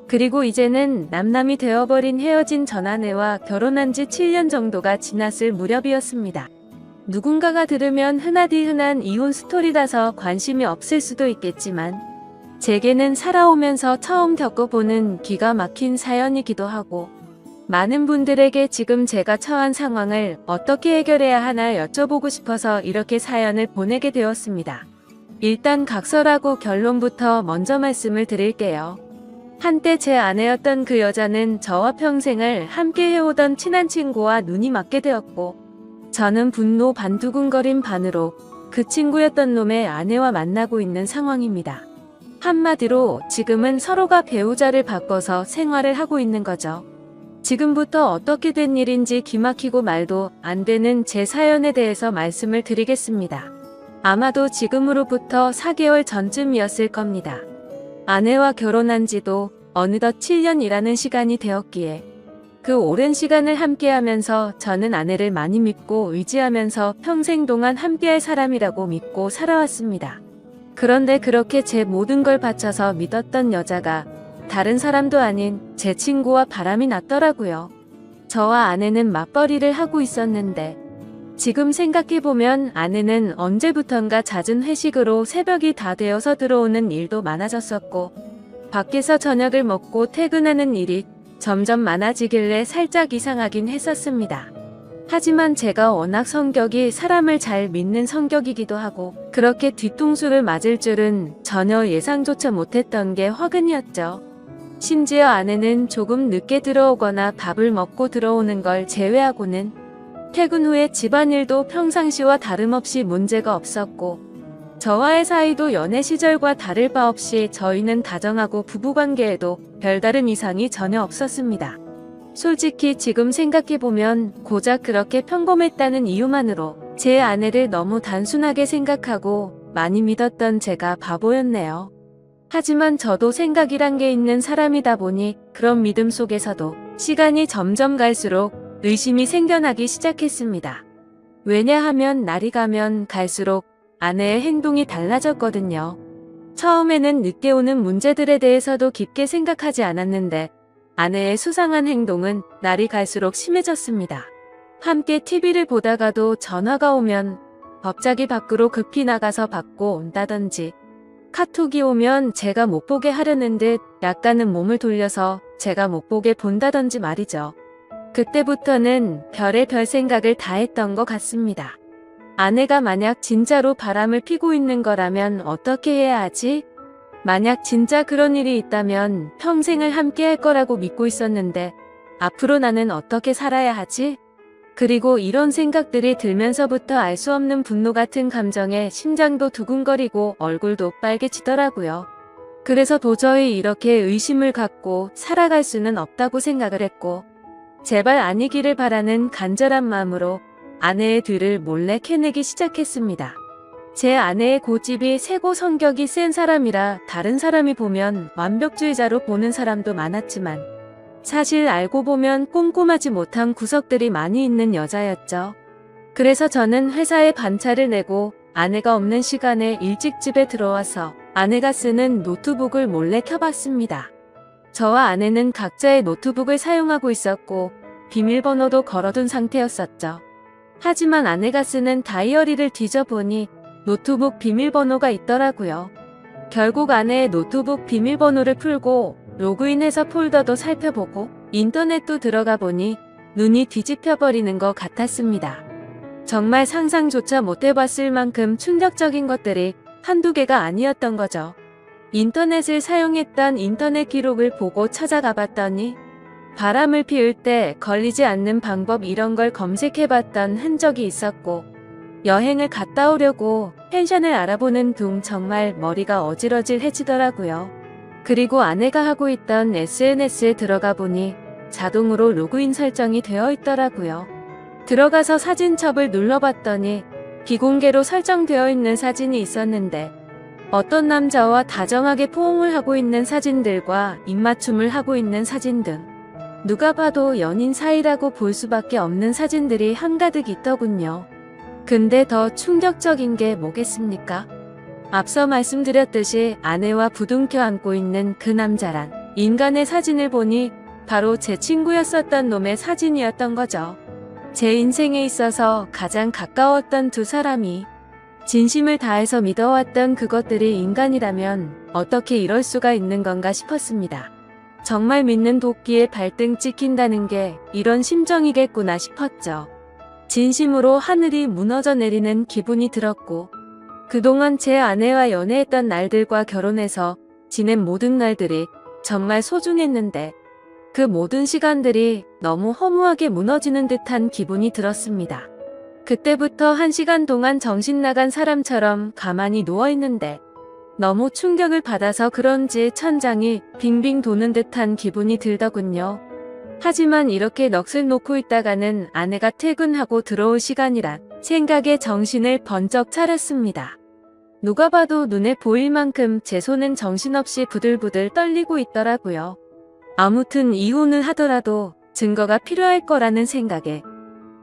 그리고 이제는 남남이 되어버린 헤어진 전 아내와 결혼한 지 7년 정도가 지났을 무렵이었습니다. 누군가가 들으면 흔하디 흔한 이혼 스토리라서 관심이 없을 수도 있겠지만 제게는 살아오면서 처음 겪어보는 기가 막힌 사연이기도 하고 많은 분들에게 지금 제가 처한 상황을 어떻게 해결해야 하나 여쭤보고 싶어서 이렇게 사연을 보내게 되었습니다. 일단 각설하고 결론부터 먼저 말씀을 드릴게요. 한때 제 아내였던 그 여자는 저와 평생을 함께 해오던 친한 친구와 눈이 맞게 되었고 저는 분노 반 두근거림 반으로 그 친구였던 놈의 아내와 만나고 있는 상황입니다. 한마디로 지금은 서로가 배우자를 바꿔서 생활을 하고 있는 거죠. 지금부터 어떻게 된 일인지 기막히고 말도 안 되는 제 사연에 대해서 말씀을 드리겠습니다. 아마도 지금으로부터 4개월 전쯤이었을 겁니다. 아내와 결혼한 지도 어느덧 7년이라는 시간이 되었기에 그 오랜 시간을 함께하면서 저는 아내를 많이 믿고 의지하면서 평생 동안 함께할 사람이라고 믿고 살아왔습니다. 그런데 그렇게 제 모든 걸 바쳐서 믿었던 여자가 다른 사람도 아닌 제 친구와 바람이 났더라고요. 저와 아내는 맞벌이를 하고 있었는데 지금 생각해보면 아내는 언제부턴가 잦은 회식으로 새벽이 다 되어서 들어오는 일도 많아졌었고 밖에서 저녁을 먹고 퇴근하는 일이 점점 많아지길래 살짝 이상하긴 했었습니다. 하지만 제가 워낙 성격이 사람을 잘 믿는 성격이기도 하고 그렇게 뒤통수를 맞을 줄은 전혀 예상조차 못했던 게 화근이었죠. 심지어 아내는 조금 늦게 들어오거나 밥을 먹고 들어오는 걸 제외하고는 퇴근 후에 집안일도 평상시와 다름없이 문제가 없었고 저와의 사이도 연애 시절과 다를 바 없이 저희는 다정하고 부부관계에도 별다른 이상이 전혀 없었습니다. 솔직히 지금 생각해보면 고작 그렇게 평범했다는 이유만으로 제 아내를 너무 단순하게 생각하고 많이 믿었던 제가 바보였네요. 하지만 저도 생각이란 게 있는 사람이다 보니 그런 믿음 속에서도 시간이 점점 갈수록 의심이 생겨나기 시작했습니다. 왜냐하면 날이 가면 갈수록 아내의 행동이 달라졌거든요. 처음에는 늦게 오는 문제들에 대해서도 깊게 생각하지 않았는데 아내의 수상한 행동은 날이 갈수록 심해졌습니다. 함께 TV를 보다가도 전화가 오면 갑자기 밖으로 급히 나가서 받고 온다든지 카톡이 오면 제가 못 보게 하려는 듯 약간은 몸을 돌려서 제가 못 보게 본다든지 말이죠. 그때부터는 별의별 생각을 다 했던 것 같습니다. 아내가 만약 진짜로 바람을 피고 있는 거라면 어떻게 해야 하지? 만약 진짜 그런 일이 있다면 평생을 함께 할 거라고 믿고 있었는데 앞으로 나는 어떻게 살아야 하지? 그리고 이런 생각들이 들면서부터 알 수 없는 분노 같은 감정에 심장도 두근거리고 얼굴도 빨개지더라고요. 그래서 도저히 이렇게 의심을 갖고 살아갈 수는 없다고 생각을 했고 제발 아니기를 바라는 간절한 마음으로 아내의 뒤를 몰래 캐내기 시작했습니다. 제 아내의 고집이 세고 성격이 센 사람이라 다른 사람이 보면 완벽주의자로 보는 사람도 많았지만 사실 알고 보면 꼼꼼하지 못한 구석들이 많이 있는 여자였죠. 그래서 저는 회사에 반차를 내고 아내가 없는 시간에 일찍 집에 들어와서 아내가 쓰는 노트북을 몰래 켜봤습니다. 저와 아내는 각자의 노트북을 사용하고 있었고 비밀번호도 걸어둔 상태였었죠. 하지만 아내가 쓰는 다이어리를 뒤져보니 노트북 비밀번호가 있더라고요. 결국 아내의 노트북 비밀번호를 풀고 로그인해서 폴더도 살펴보고 인터넷도 들어가 보니 눈이 뒤집혀버리는 것 같았습니다. 정말 상상조차 못해봤을 만큼 충격적인 것들이 한두 개가 아니었던 거죠. 인터넷을 사용했던 인터넷 기록을 보고 찾아가 봤더니 바람을 피울 때 걸리지 않는 방법 이런 걸 검색해봤던 흔적이 있었고 여행을 갔다 오려고 펜션을 알아보는 둥 정말 머리가 어질어질해지더라고요. 그리고 아내가 하고 있던 SNS에 들어가 보니 자동으로 로그인 설정이 되어 있더라고요. 들어가서 사진첩을 눌러봤더니 비공개로 설정되어 있는 사진이 있었는데 어떤 남자와 다정하게 포옹을 하고 있는 사진들과 입맞춤을 하고 있는 사진 등 누가 봐도 연인 사이라고 볼 수밖에 없는 사진들이 한가득 있더군요. 근데 더 충격적인 게 뭐겠습니까? 앞서 말씀드렸듯이 아내와 부둥켜 안고 있는 그 남자란 인간의 사진을 보니 바로 제 친구였었던 놈의 사진이었던 거죠. 제 인생에 있어서 가장 가까웠던 두 사람이 진심을 다해서 믿어왔던 그것들이 인간이라면 어떻게 이럴 수가 있는 건가 싶었습니다. 정말 믿는 도끼에 발등 찍힌다는 게 이런 심정이겠구나 싶었죠. 진심으로 하늘이 무너져 내리는 기분이 들었고, 그동안 제 아내와 연애했던 날들과 결혼해서 지낸 모든 날들이 정말 소중했는데 그 모든 시간들이 너무 허무하게 무너지는 듯한 기분이 들었습니다. 그때부터 1시간 동안 정신 나간 사람처럼 가만히 누워있는데 너무 충격을 받아서 그런지 천장이 빙빙 도는 듯한 기분이 들더군요. 하지만 이렇게 넋을 놓고 있다가는 아내가 퇴근하고 들어올 시간이라 생각에 정신을 번쩍 차렸습니다. 누가 봐도 눈에 보일 만큼 제 손은 정신없이 부들부들 떨리고 있더라고요. 아무튼 이혼을 하더라도 증거가 필요할 거라는 생각에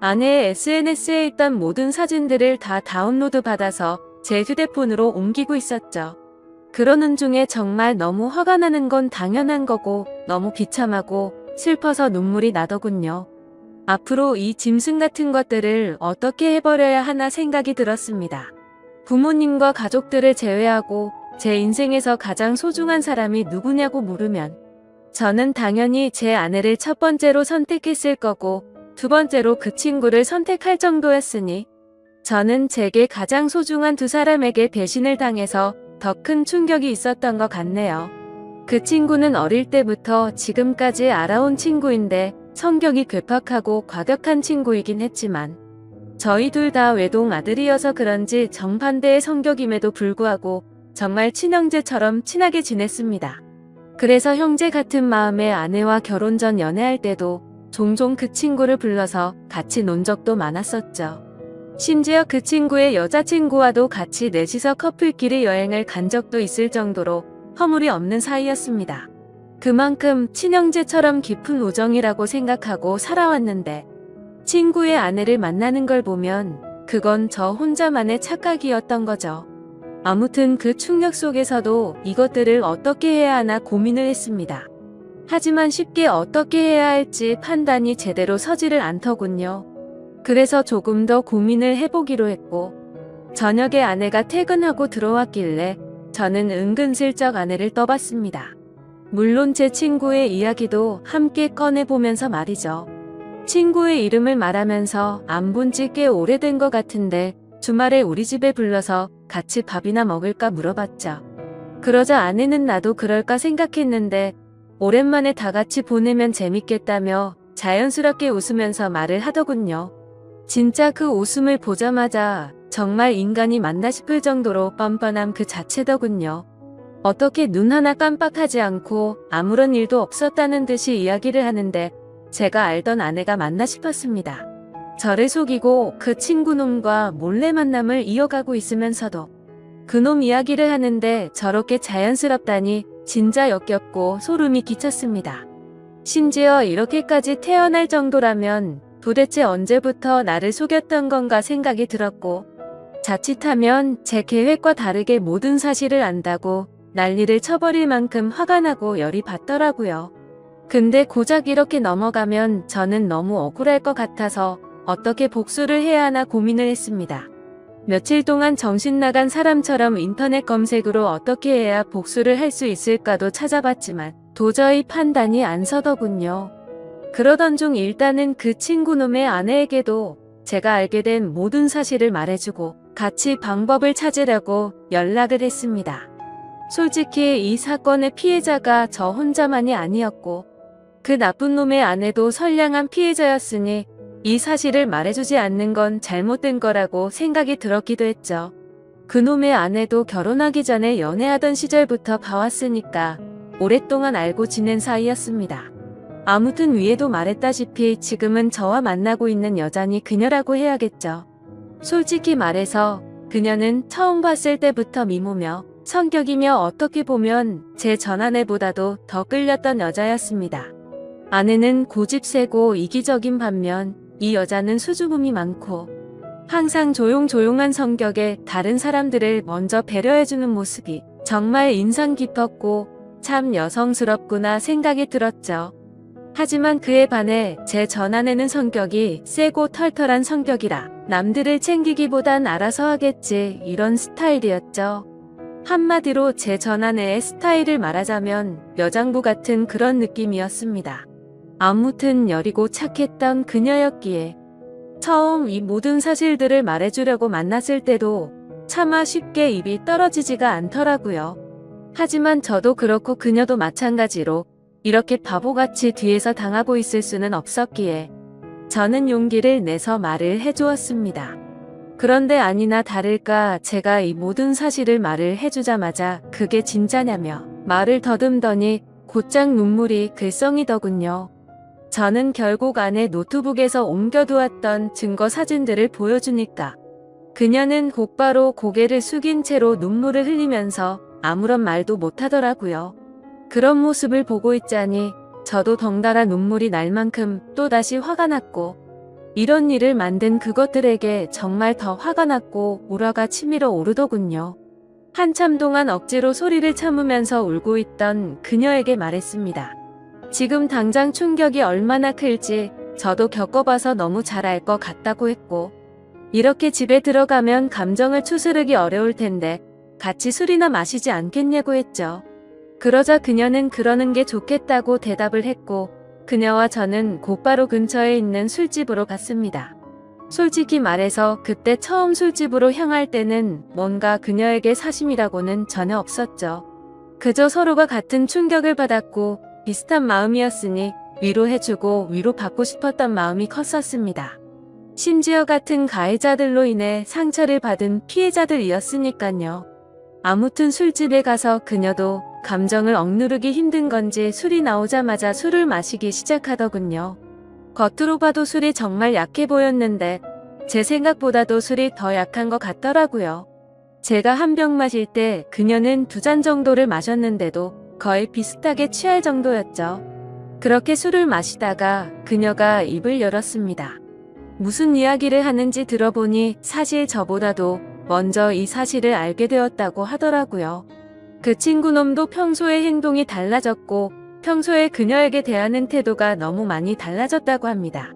아내의 SNS에 있던 모든 사진들을 다 다운로드 받아서 제 휴대폰으로 옮기고 있었죠. 그러는 중에 정말 너무 화가 나는 건 당연한 거고 너무 비참하고 슬퍼서 눈물이 나더군요. 앞으로 이 짐승 같은 것들을 어떻게 해버려야 하나 생각이 들었습니다. 부모님과 가족들을 제외하고 제 인생에서 가장 소중한 사람이 누구냐고 물으면 저는 당연히 제 아내를 첫 번째로 선택했을 거고 두 번째로 그 친구를 선택할 정도였으니 저는 제게 가장 소중한 두 사람에게 배신을 당해서 더 큰 충격이 있었던 것 같네요. 그 친구는 어릴 때부터 지금까지 알아온 친구인데 성격이 괴팍하고 과격한 친구이긴 했지만 저희 둘 다 외동 아들이어서 그런지 정반대의 성격임에도 불구하고 정말 친형제처럼 친하게 지냈습니다. 그래서 형제 같은 마음의 아내와 결혼 전 연애할 때도 종종 그 친구를 불러서 같이 논 적도 많았었죠. 심지어 그 친구의 여자친구와도 같이 넷이서 커플끼리 여행을 간 적도 있을 정도로 허물이 없는 사이였습니다. 그만큼 친형제처럼 깊은 우정이라고 생각하고 살아왔는데 친구의 아내를 만나는 걸 보면 그건 저 혼자만의 착각이었던 거죠. 아무튼 그 충격 속에서도 이것들을 어떻게 해야 하나 고민을 했습니다. 하지만 쉽게 어떻게 해야 할지 판단이 제대로 서지를 않더군요. 그래서 조금 더 고민을 해보기로 했고 저녁에 아내가 퇴근하고 들어왔길래 저는 은근슬쩍 아내를 떠봤습니다. 물론 제 친구의 이야기도 함께 꺼내보면서 말이죠. 친구의 이름을 말하면서 안 본 지 꽤 오래된 것 같은데 주말에 우리 집에 불러서 같이 밥이나 먹을까 물어봤죠. 그러자 아내는 나도 그럴까 생각했는데 오랜만에 다 같이 보내면 재밌겠다며 자연스럽게 웃으면서 말을 하더군요. 진짜 그 웃음을 보자마자 정말 인간이 맞나 싶을 정도로 뻔뻔함 그 자체더군요. 어떻게 눈 하나 깜빡하지 않고 아무런 일도 없었다는 듯이 이야기를 하는데 제가 알던 아내가 맞나 싶었습니다. 저를 속이고 그 친구놈과 몰래 만남을 이어가고 있으면서도 그놈 이야기를 하는데 저렇게 자연스럽다니 진짜 역겹고 소름이 끼쳤습니다. 심지어 이렇게까지 태어날 정도라면 도대체 언제부터 나를 속였던 건가 생각이 들었고 자칫하면 제 계획과 다르게 모든 사실을 안다고 난리를 쳐버릴 만큼 화가 나고 열이 받더라고요. 근데 고작 이렇게 넘어가면 저는 너무 억울할 것 같아서 어떻게 복수를 해야 하나 고민을 했습니다. 며칠 동안 정신 나간 사람처럼 인터넷 검색으로 어떻게 해야 복수를 할 수 있을까도 찾아봤지만 도저히 판단이 안 서더군요. 그러던 중 일단은 그 친구놈의 아내에게도 제가 알게 된 모든 사실을 말해주고 같이 방법을 찾으려고 연락을 했습니다. 솔직히 이 사건의 피해자가 저 혼자만이 아니었고 그 나쁜 놈의 아내도 선량한 피해자였으니 이 사실을 말해주지 않는 건 잘못된 거라고 생각이 들었기도 했죠. 그놈의 아내도 결혼하기 전에 연애하던 시절부터 봐왔으니까 오랫동안 알고 지낸 사이였습니다. 아무튼 위에도 말했다시피 지금은 저와 만나고 있는 여자니 그녀라고 해야겠죠. 솔직히 말해서 그녀는 처음 봤을 때부터 미모며 성격이며 어떻게 보면 제 전아내보다도 더 끌렸던 여자였습니다. 아내는 고집세고 이기적인 반면 이 여자는 수줍음이 많고 항상 조용조용한 성격에 다른 사람들을 먼저 배려해주는 모습이 정말 인상 깊었고 참 여성스럽구나 생각이 들었죠. 하지만 그에 반해 제 전아내는 성격이 세고 털털한 성격이라 남들을 챙기기보단 알아서 하겠지 이런 스타일이었죠. 한마디로 제 전아내의 스타일을 말하자면 여장부 같은 그런 느낌이었습니다. 아무튼 여리고 착했던 그녀였기에 처음 이 모든 사실들을 말해주려고 만났을 때도 차마 쉽게 입이 떨어지지가 않더라고요. 하지만 저도 그렇고 그녀도 마찬가지로 이렇게 바보같이 뒤에서 당하고 있을 수는 없었기에 저는 용기를 내서 말을 해주었습니다. 그런데 아니나 다를까 제가 이 모든 사실을 말을 해주자마자 그게 진짜냐며 말을 더듬더니 곧장 눈물이 글썽이더군요. 저는 결국 안에 노트북에서 옮겨두었던 증거 사진들을 보여주니까 그녀는 곧바로 고개를 숙인 채로 눈물을 흘리면서 아무런 말도 못하더라고요. 그런 모습을 보고 있자니 저도 덩달아 눈물이 날 만큼 또다시 화가 났고 이런 일을 만든 그것들에게 정말 더 화가 났고 우라가 치밀어 오르더군요. 한참 동안 억지로 소리를 참으면서 울고 있던 그녀에게 말했습니다. 지금 당장 충격이 얼마나 클지 저도 겪어봐서 너무 잘 알 것 같다고 했고 이렇게 집에 들어가면 감정을 추스르기 어려울 텐데 같이 술이나 마시지 않겠냐고 했죠. 그러자 그녀는 그러는 게 좋겠다고 대답을 했고 그녀와 저는 곧바로 근처에 있는 술집으로 갔습니다. 솔직히 말해서 그때 처음 술집으로 향할 때는 뭔가 그녀에게 사심이라고는 전혀 없었죠. 그저 서로가 같은 충격을 받았고 비슷한 마음이었으니 위로해주고 위로받고 싶었던 마음이 컸었습니다. 심지어 같은 가해자들로 인해 상처를 받은 피해자들이었으니깐요. 아무튼 술집에 가서 그녀도 감정을 억누르기 힘든 건지 술이 나오자마자 술을 마시기 시작하더군요. 겉으로 봐도 술이 정말 약해 보였는데 제 생각보다도 술이 더 약한 것 같더라고요. 제가 한 병 마실 때 그녀는 2잔 정도를 마셨는데도 거의 비슷하게 취할 정도였죠. 그렇게 술을 마시다가 그녀가 입을 열었습니다. 무슨 이야기를 하는지 들어보니 사실 저보다도 먼저 이 사실을 알게 되었다고 하더라고요. 그 친구놈도 평소의 행동이 달라졌고 평소에 그녀에게 대하는 태도가 너무 많이 달라졌다고 합니다.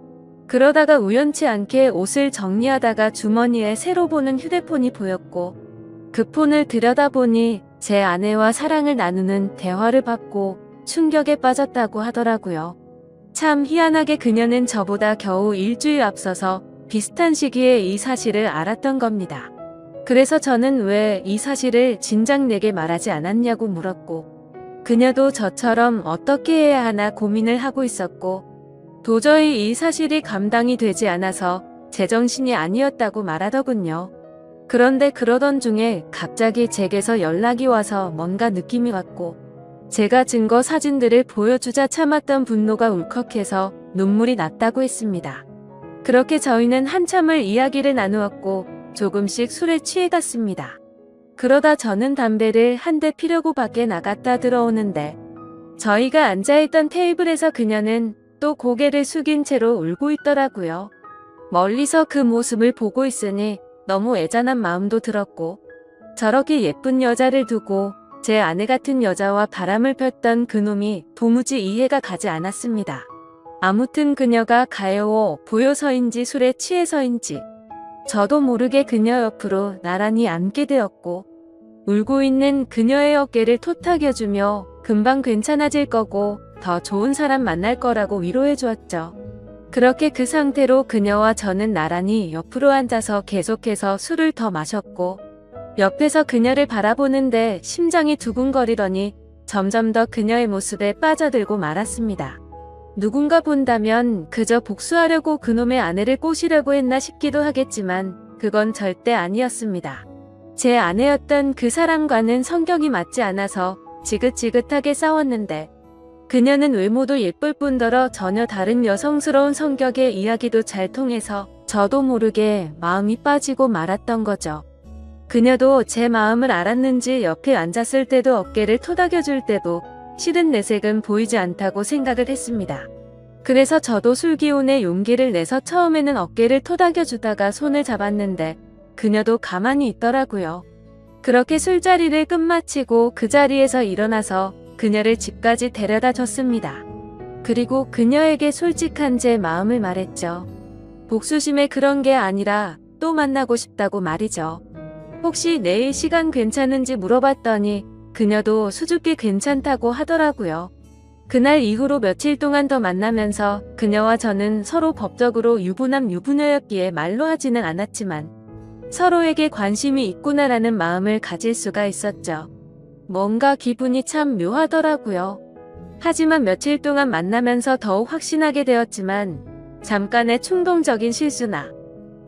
그러다가 우연치 않게 옷을 정리하다가 주머니에 새로 보는 휴대폰이 보였고 그 폰을 들여다보니 제 아내와 사랑을 나누는 대화를 받고 충격에 빠졌다고 하더라고요. 참 희한하게 그녀는 저보다 겨우 일주일 앞서서 비슷한 시기에 이 사실을 알았던 겁니다. 그래서 저는 왜 이 사실을 진작 내게 말하지 않았냐고 물었고 그녀도 저처럼 어떻게 해야 하나 고민을 하고 있었고 도저히 이 사실이 감당이 되지 않아서 제정신이 아니었다고 말하더군요. 그런데 그러던 중에 갑자기 제게서 연락이 와서 뭔가 느낌이 왔고 제가 증거 사진들을 보여주자 참았던 분노가 울컥해서 눈물이 났다고 했습니다. 그렇게 저희는 한참을 이야기를 나누었고 조금씩 술에 취해갔습니다. 그러다 저는 담배를 한 대 피려고 밖에 나갔다 들어오는데 저희가 앉아있던 테이블에서 그녀는 또 고개를 숙인 채로 울고 있더라고요. 멀리서 그 모습을 보고 있으니 너무 애잔한 마음도 들었고 저렇게 예쁜 여자를 두고 제 아내 같은 여자와 바람을 폈던 그놈이 도무지 이해가 가지 않았습니다. 아무튼 그녀가 가여워 보여서인지 술에 취해서인지 저도 모르게 그녀 옆으로 나란히 앉게 되었고 울고 있는 그녀의 어깨를 토닥여주며 금방 괜찮아질 거고 더 좋은 사람 만날 거라고 위로해 주었죠. 그렇게 그 상태로 그녀와 저는 나란히 옆으로 앉아서 계속해서 술을 더 마셨고 옆에서 그녀를 바라보는데 심장이 두근거리더니 점점 더 그녀의 모습에 빠져들고 말았습니다. 누군가 본다면 그저 복수하려고 그놈의 아내를 꼬시려고 했나 싶기도 하겠지만 그건 절대 아니었습니다. 제 아내였던 그 사람과는 성격이 맞지 않아서 지긋지긋하게 싸웠는데 그녀는 외모도 예쁠 뿐더러 전혀 다른 여성스러운 성격의 이야기도 잘 통해서 저도 모르게 마음이 빠지고 말았던 거죠. 그녀도 제 마음을 알았는지 옆에 앉았을 때도 어깨를 토닥여줄 때도 싫은 내색은 보이지 않다고 생각을 했습니다. 그래서 저도 술기운에 용기를 내서 처음에는 어깨를 토닥여주다가 손을 잡았는데 그녀도 가만히 있더라고요. 그렇게 술자리를 끝마치고 그 자리에서 일어나서 그녀를 집까지 데려다 줬습니다. 그리고 그녀에게 솔직한 제 마음을 말했죠. 복수심에 그런 게 아니라 또 만나고 싶다고 말이죠. 혹시 내일 시간 괜찮은지 물어봤더니 그녀도 수줍게 괜찮다고 하더라고요. 그날 이후로 며칠 동안 더 만나면서 그녀와 저는 서로 법적으로 유부남 유부녀였기에 말로 하지는 않았지만 서로에게 관심이 있구나라는 마음을 가질 수가 있었죠. 뭔가 기분이 참 묘하더라고요. 하지만 며칠 동안 만나면서 더욱 확신하게 되었지만 잠깐의 충동적인 실수나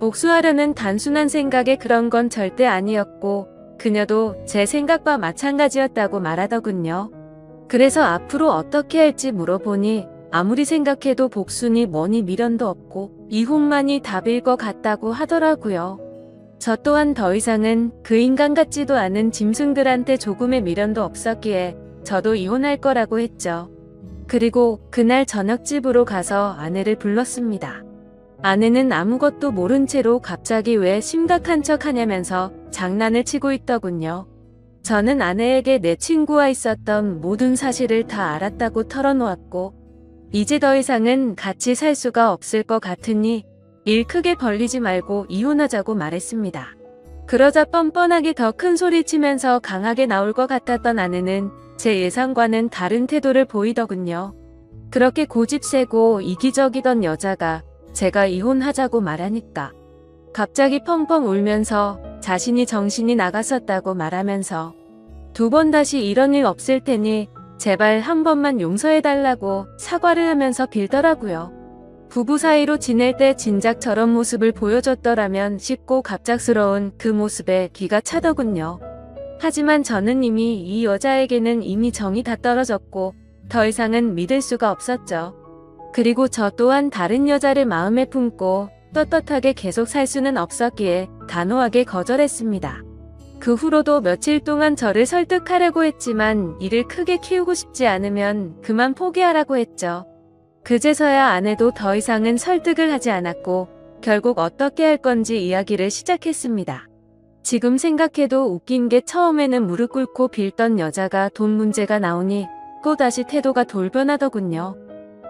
복수하려는 단순한 생각에 그런 건 절대 아니었고 그녀도 제 생각과 마찬가지였다고 말하더군요. 그래서 앞으로 어떻게 할지 물어보니 아무리 생각해도 복수니 뭐니 미련도 없고 이혼만이 답일 것 같다고 하더라고요. 저 또한 더 이상은 그 인간 같지도 않은 짐승들한테 조금의 미련도 없었기에 저도 이혼할 거라고 했죠. 그리고 그날 저녁집으로 가서 아내를 불렀습니다. 아내는 아무것도 모른 채로 갑자기 왜 심각한 척 하냐면서 장난을 치고 있더군요. 저는 아내에게 내 친구와 있었던 모든 사실을 다 알았다고 털어놓았고 이제 더 이상은 같이 살 수가 없을 것 같으니 일 크게 벌리지 말고 이혼하자고 말했습니다. 그러자 뻔뻔하게 더 큰 소리 치면서 강하게 나올 것 같았던 아내는 제 예상과는 다른 태도를 보이더군요. 그렇게 고집세고 이기적이던 여자가 제가 이혼하자고 말하니까 갑자기 펑펑 울면서 자신이 정신이 나갔었다고 말하면서 두 번 다시 이런 일 없을 테니 제발 한 번만 용서해달라고 사과를 하면서 빌더라고요. 부부 사이로 지낼 때 진작 저런 모습을 보여줬더라면 싶고 갑작스러운 그 모습에 기가 차더군요. 하지만 저는 이미 이 여자에게는 이미 정이 다 떨어졌고 더 이상은 믿을 수가 없었죠. 그리고 저 또한 다른 여자를 마음에 품고 떳떳하게 계속 살 수는 없었기에 단호하게 거절했습니다. 그 후로도 며칠 동안 저를 설득하려고 했지만 일을 크게 키우고 싶지 않으면 그만 포기하라고 했죠. 그제서야 아내도 더 이상은 설득을 하지 않았고 결국 어떻게 할 건지 이야기를 시작했습니다. 지금 생각해도 웃긴 게 처음에는 무릎 꿇고 빌던 여자가 돈 문제가 나오니 또다시 태도가 돌변하더군요.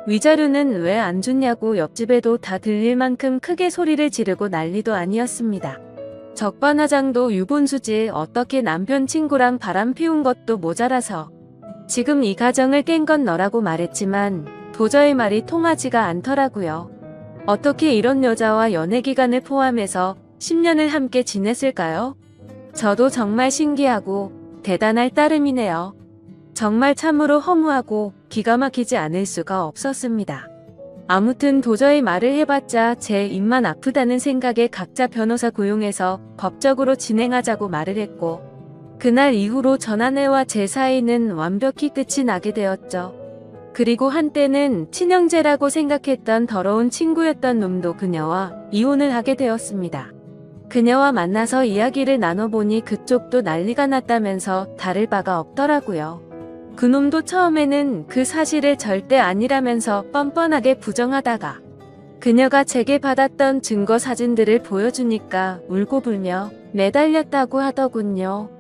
위자료는 왜 안 줬냐고 옆집에도 다 들릴 만큼 크게 소리를 지르고 난리도 아니었습니다. 적반하장도 유본수지 어떻게 남편 친구랑 바람 피운 것도 모자라서 지금 이 가정을 깬 건 너라고 말했지만 도저히 말이 통하지가 않더라고요. 어떻게 이런 여자와 연애 기간을 포함해서 10년을 함께 지냈을까요? 저도 정말 신기하고 대단할 따름이네요. 정말 참으로 허무하고 기가 막히지 않을 수가 없었습니다. 아무튼 도저히 말을 해봤자 제 입만 아프다는 생각에 각자 변호사 고용해서 법적으로 진행하자고 말을 했고 그날 이후로 전 아내와 제 사이는 완벽히 끝이 나게 되었죠. 그리고 한때는 친형제라고 생각했던 더러운 친구였던 놈도 그녀와 이혼을 하게 되었습니다. 그녀와 만나서 이야기를 나눠보니 그쪽도 난리가 났다면서 다를 바가 없더라고요. 그놈도 처음에는 그 사실을 절대 아니라면서 뻔뻔하게 부정하다가 그녀가 제게 받았던 증거 사진들을 보여주니까 울고불며 매달렸다고 하더군요.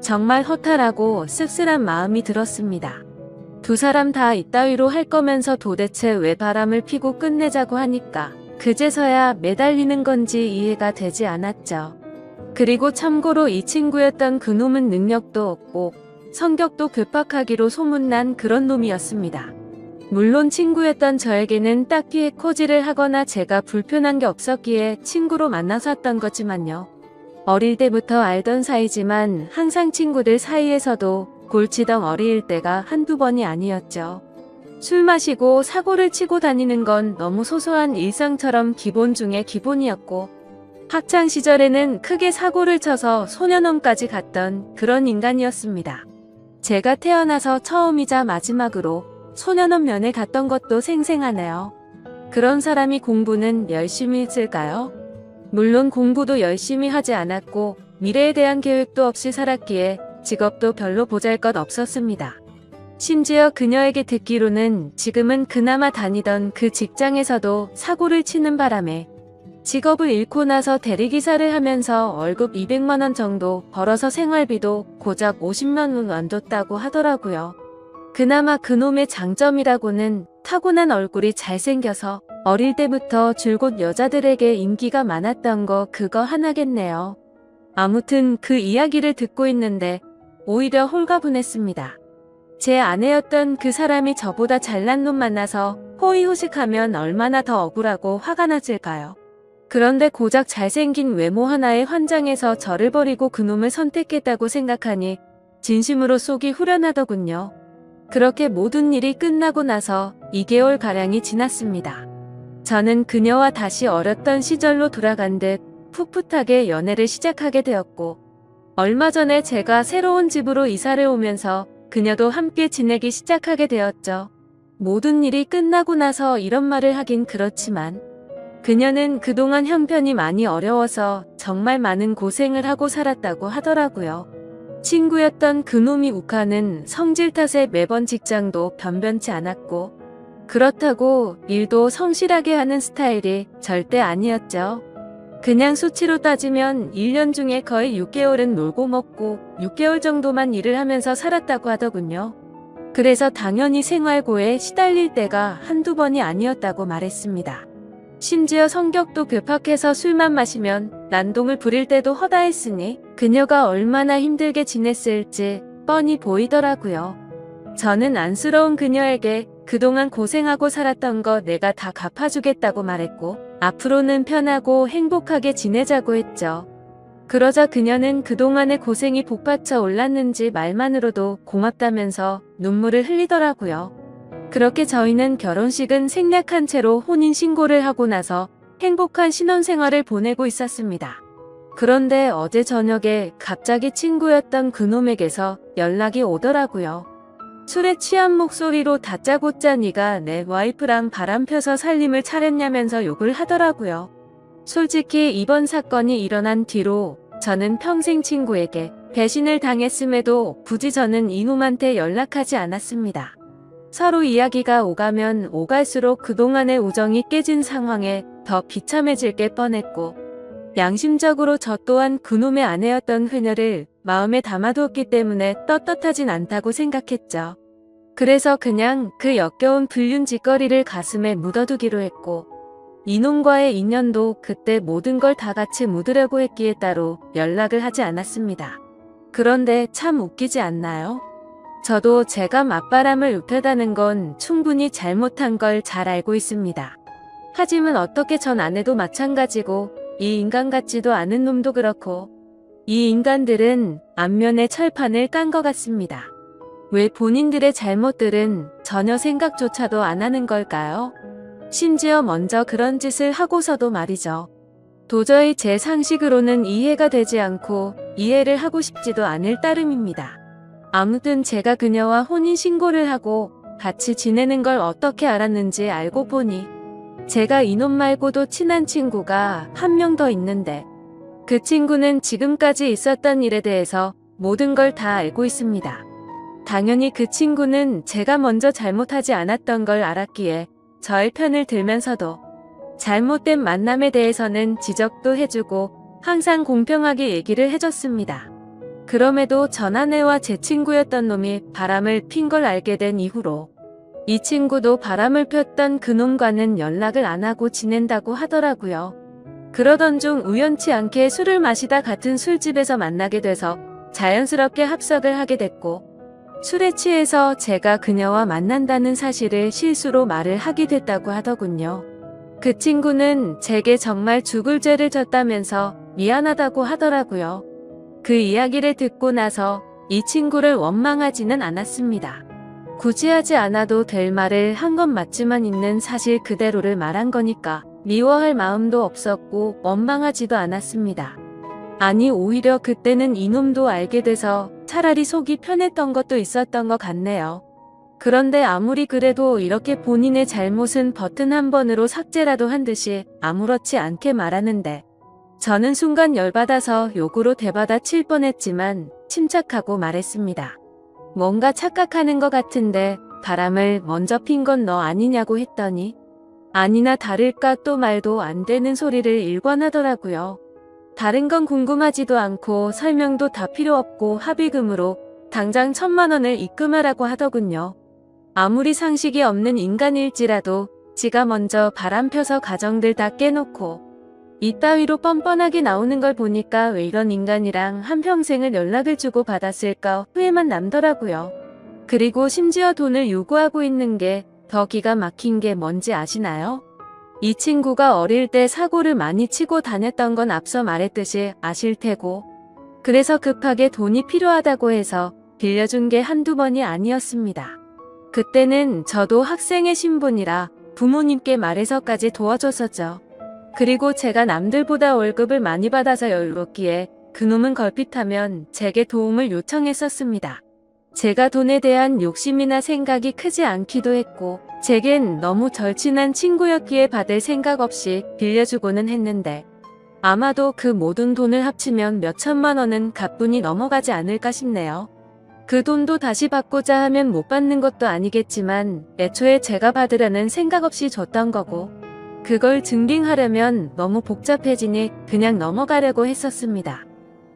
정말 허탈하고 씁쓸한 마음이 들었습니다. 두 사람 다 이따위로 할 거면서 도대체 왜 바람을 피고 끝내자고 하니까 그제서야 매달리는 건지 이해가 되지 않았죠. 그리고 참고로 이 친구였던 그놈은 능력도 없고 성격도 괴팍하기로 소문난 그런 놈이었습니다. 물론 친구였던 저에게는 딱히 해코지를 하거나 제가 불편한 게 없었기에 친구로 만나서 왔던 거지만요. 어릴 때부터 알던 사이지만 항상 친구들 사이에서도 골치덩 어리일 때가 한두 번이 아니었죠. 술 마시고 사고를 치고 다니는 건 너무 소소한 일상처럼 기본 중에 기본이었고 학창 시절에는 크게 사고를 쳐서 소년원까지 갔던 그런 인간이었습니다. 제가 태어나서 처음이자 마지막으로 소년원 면회 갔던 것도 생생하네요. 그런 사람이 공부는 열심히 했을까요? 물론 공부도 열심히 하지 않았고 미래에 대한 계획도 없이 살았기에 직업도 별로 보잘것 없었습니다. 심지어 그녀에게 듣기로는 지금은 그나마 다니던 그 직장에서도 사고를 치는 바람에 직업을 잃고 나서 대리기사를 하면서 월급 200만 원 정도 벌어서 생활비도 고작 50만 원 안 줬다고 하더라고요. 그나마 그놈의 장점이라고는 타고난 얼굴이 잘생겨서 어릴 때부터 줄곧 여자들에게 인기가 많았던 거 그거 하나겠네요. 아무튼 그 이야기를 듣고 있는데 오히려 홀가분했습니다. 제 아내였던 그 사람이 저보다 잘난 놈 만나서 호의호식하면 얼마나 더 억울하고 화가 났을까요? 그런데 고작 잘생긴 외모 하나에 환장해서 저를 버리고 그놈을 선택했다고 생각하니 진심으로 속이 후련하더군요. 그렇게 모든 일이 끝나고 나서 2개월가량이 지났습니다. 저는 그녀와 다시 어렸던 시절로 돌아간 듯 풋풋하게 연애를 시작하게 되었고, 얼마 전에 제가 새로운 집으로 이사를 오면서 그녀도 함께 지내기 시작하게 되었죠. 모든 일이 끝나고 나서 이런 말을 하긴 그렇지만 그녀는 그동안 형편이 많이 어려워서 정말 많은 고생을 하고 살았다고 하더라고요. 친구였던 그놈이 욱하는 성질 탓에 매번 직장도 변변치 않았고, 그렇다고 일도 성실하게 하는 스타일이 절대 아니었죠. 그냥 수치로 따지면 1년 중에 거의 6개월은 놀고 먹고 6개월 정도만 일을 하면서 살았다고 하더군요. 그래서 당연히 생활고에 시달릴 때가 한두 번이 아니었다고 말했습니다. 심지어 성격도 괴팍해서 술만 마시면 난동을 부릴 때도 허다했으니 그녀가 얼마나 힘들게 지냈을지 뻔히 보이더라고요. 저는 안쓰러운 그녀에게 그동안 고생하고 살았던 거 내가 다 갚아주겠다고 말했고, 앞으로는 편하고 행복하게 지내자고 했죠. 그러자 그녀는 그동안의 고생이 복받쳐 올랐는지 말만으로도 고맙다면서 눈물을 흘리더라고요. 그렇게 저희는 결혼식은 생략한 채로 혼인신고를 하고 나서 행복한 신혼생활을 보내고 있었습니다. 그런데 어제 저녁에 갑자기 친구였던 그놈에게서 연락이 오더라고요. 술에 취한 목소리로 다짜고짜 네가 내 와이프랑 바람 펴서 살림을 차렸냐면서 욕을 하더라고요. 솔직히 이번 사건이 일어난 뒤로 저는 평생 친구에게 배신을 당했음에도 굳이 저는 이놈한테 연락하지 않았습니다. 서로 이야기가 오가면 오갈수록 그동안의 우정이 깨진 상황에 더 비참해질 게 뻔했고, 양심적으로 저 또한 그놈의 아내였던 그녀를 마음에 담아두었기 때문에 떳떳하진 않다고 생각했죠. 그래서 그냥 그 역겨운 불륜짓거리를 가슴에 묻어두기로 했고, 이놈과의 인연도 그때 모든 걸 다 같이 묻으려고 했기에 따로 연락을 하지 않았습니다. 그런데 참 웃기지 않나요? 저도 제가 맞바람을 입혔다는 건 충분히 잘못한 걸 잘 알고 있습니다. 하지만 어떻게 전 아내도 마찬가지고 이 인간 같지도 않은 놈도 그렇고, 이 인간들은 안면에 철판을 깐 것 같습니다. 왜 본인들의 잘못들은 전혀 생각조차도 안 하는 걸까요? 심지어 먼저 그런 짓을 하고서도 말이죠. 도저히 제 상식으로는 이해가 되지 않고 이해를 하고 싶지도 않을 따름입니다. 아무튼 제가 그녀와 혼인신고를 하고 같이 지내는 걸 어떻게 알았는지 알고 보니 제가 이놈 말고도 친한 친구가 한 명 더 있는데, 그 친구는 지금까지 있었던 일에 대해서 모든 걸 다 알고 있습니다. 당연히 그 친구는 제가 먼저 잘못하지 않았던 걸 알았기에 저의 편을 들면서도 잘못된 만남에 대해서는 지적도 해주고 항상 공평하게 얘기를 해줬습니다. 그럼에도 전 아내와 제 친구였던 놈이 바람을 핀 걸 알게 된 이후로 이 친구도 바람을 폈던 그놈과는 연락을 안 하고 지낸다고 하더라고요. 그러던 중 우연치 않게 술을 마시다 같은 술집에서 만나게 돼서 자연스럽게 합석을 하게 됐고, 술에 취해서 제가 그녀와 만난다는 사실을 실수로 말을 하게 됐다고 하더군요. 그 친구는 제게 정말 죽을 죄를 졌다면서 미안하다고 하더라고요. 그 이야기를 듣고 나서 이 친구를 원망하지는 않았습니다. 굳이 하지 않아도 될 말을 한 건 맞지만 있는 사실 그대로를 말한 거니까 미워할 마음도 없었고 원망하지도 않았습니다. 아니, 오히려 그때는 이놈도 알게 돼서 차라리 속이 편했던 것도 있었던 것 같네요. 그런데 아무리 그래도 이렇게 본인의 잘못은 버튼 한 번으로 삭제라도 한 듯이 아무렇지 않게 말하는데, 저는 순간 열받아서 욕으로 대받아 칠 뻔했지만 침착하고 말했습니다. 뭔가 착각하는 것 같은데 바람을 먼저 핀 건 너 아니냐고 했더니 아니나 다를까 또 말도 안 되는 소리를 일관하더라고요. 다른 건 궁금하지도 않고 설명도 다 필요 없고 합의금으로 당장 1,000만 원을 입금하라고 하더군요. 아무리 상식이 없는 인간일지라도 지가 먼저 바람 펴서 가정들 다 깨놓고 이따위로 뻔뻔하게 나오는 걸 보니까 왜 이런 인간이랑 한평생을 연락을 주고 받았을까 후회만 남더라고요. 그리고 심지어 돈을 요구하고 있는 게 더 기가 막힌 게 뭔지 아시나요? 이 친구가 어릴 때 사고를 많이 치고 다녔던 건 앞서 말했듯이 아실 테고, 그래서 급하게 돈이 필요하다고 해서 빌려준 게 한두 번이 아니었습니다. 그때는 저도 학생의 신분이라 부모님께 말해서까지 도와줬었죠. 그리고 제가 남들보다 월급을 많이 받아서 여유롭기에 그놈은 걸핏하면 제게 도움을 요청했었습니다. 제가 돈에 대한 욕심이나 생각이 크지 않기도 했고 제겐 너무 절친한 친구였기에 받을 생각 없이 빌려주고는 했는데 아마도 그 모든 돈을 합치면 몇 천만 원은 가뿐히 넘어가지 않을까 싶네요. 그 돈도 다시 받고자 하면 못 받는 것도 아니겠지만 애초에 제가 받으려는 생각 없이 줬던 거고 그걸 증빙하려면 너무 복잡해지니 그냥 넘어가려고 했었습니다.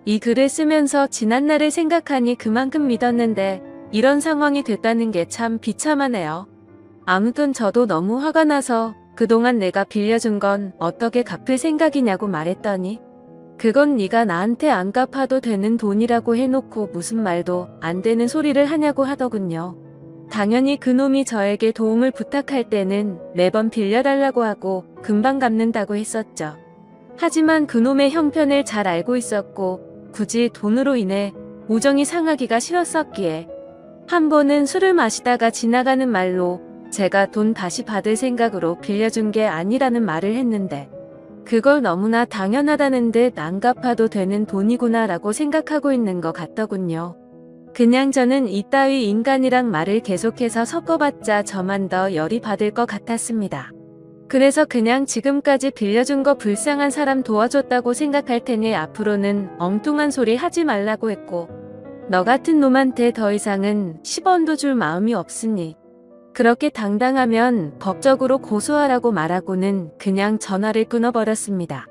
이 글을 쓰면서 지난날을 생각하니 그만큼 믿었는데 이런 상황이 됐다는 게 참 비참하네요. 아무튼 저도 너무 화가 나서 그동안 내가 빌려준 건 어떻게 갚을 생각이냐고 말했더니 그건 네가 나한테 안 갚아도 되는 돈이라고 해놓고 무슨 말도 안 되는 소리를 하냐고 하더군요. 당연히 그놈이 저에게 도움을 부탁할 때는 매번 빌려달라고 하고 금방 갚는다고 했었죠. 하지만 그놈의 형편을 잘 알고 있었고 굳이 돈으로 인해 우정이 상하기가 싫었었기에 한 번은 술을 마시다가 지나가는 말로 제가 돈 다시 받을 생각으로 빌려준 게 아니라는 말을 했는데 그걸 너무나 당연하다는 듯 안 갚아도 되는 돈이구나 라고 생각하고 있는 것 같더군요. 그냥 저는 이따위 인간이랑 말을 계속해서 섞어봤자 저만 더 열이 받을 것 같았습니다. 그래서 그냥 지금까지 빌려준 거 불쌍한 사람 도와줬다고 생각할 테니 앞으로는 엉뚱한 소리 하지 말라고 했고 너 같은 놈한테 더 이상은 10원도 줄 마음이 없으니 그렇게 당당하면 법적으로 고소하라고 말하고는 그냥 전화를 끊어버렸습니다.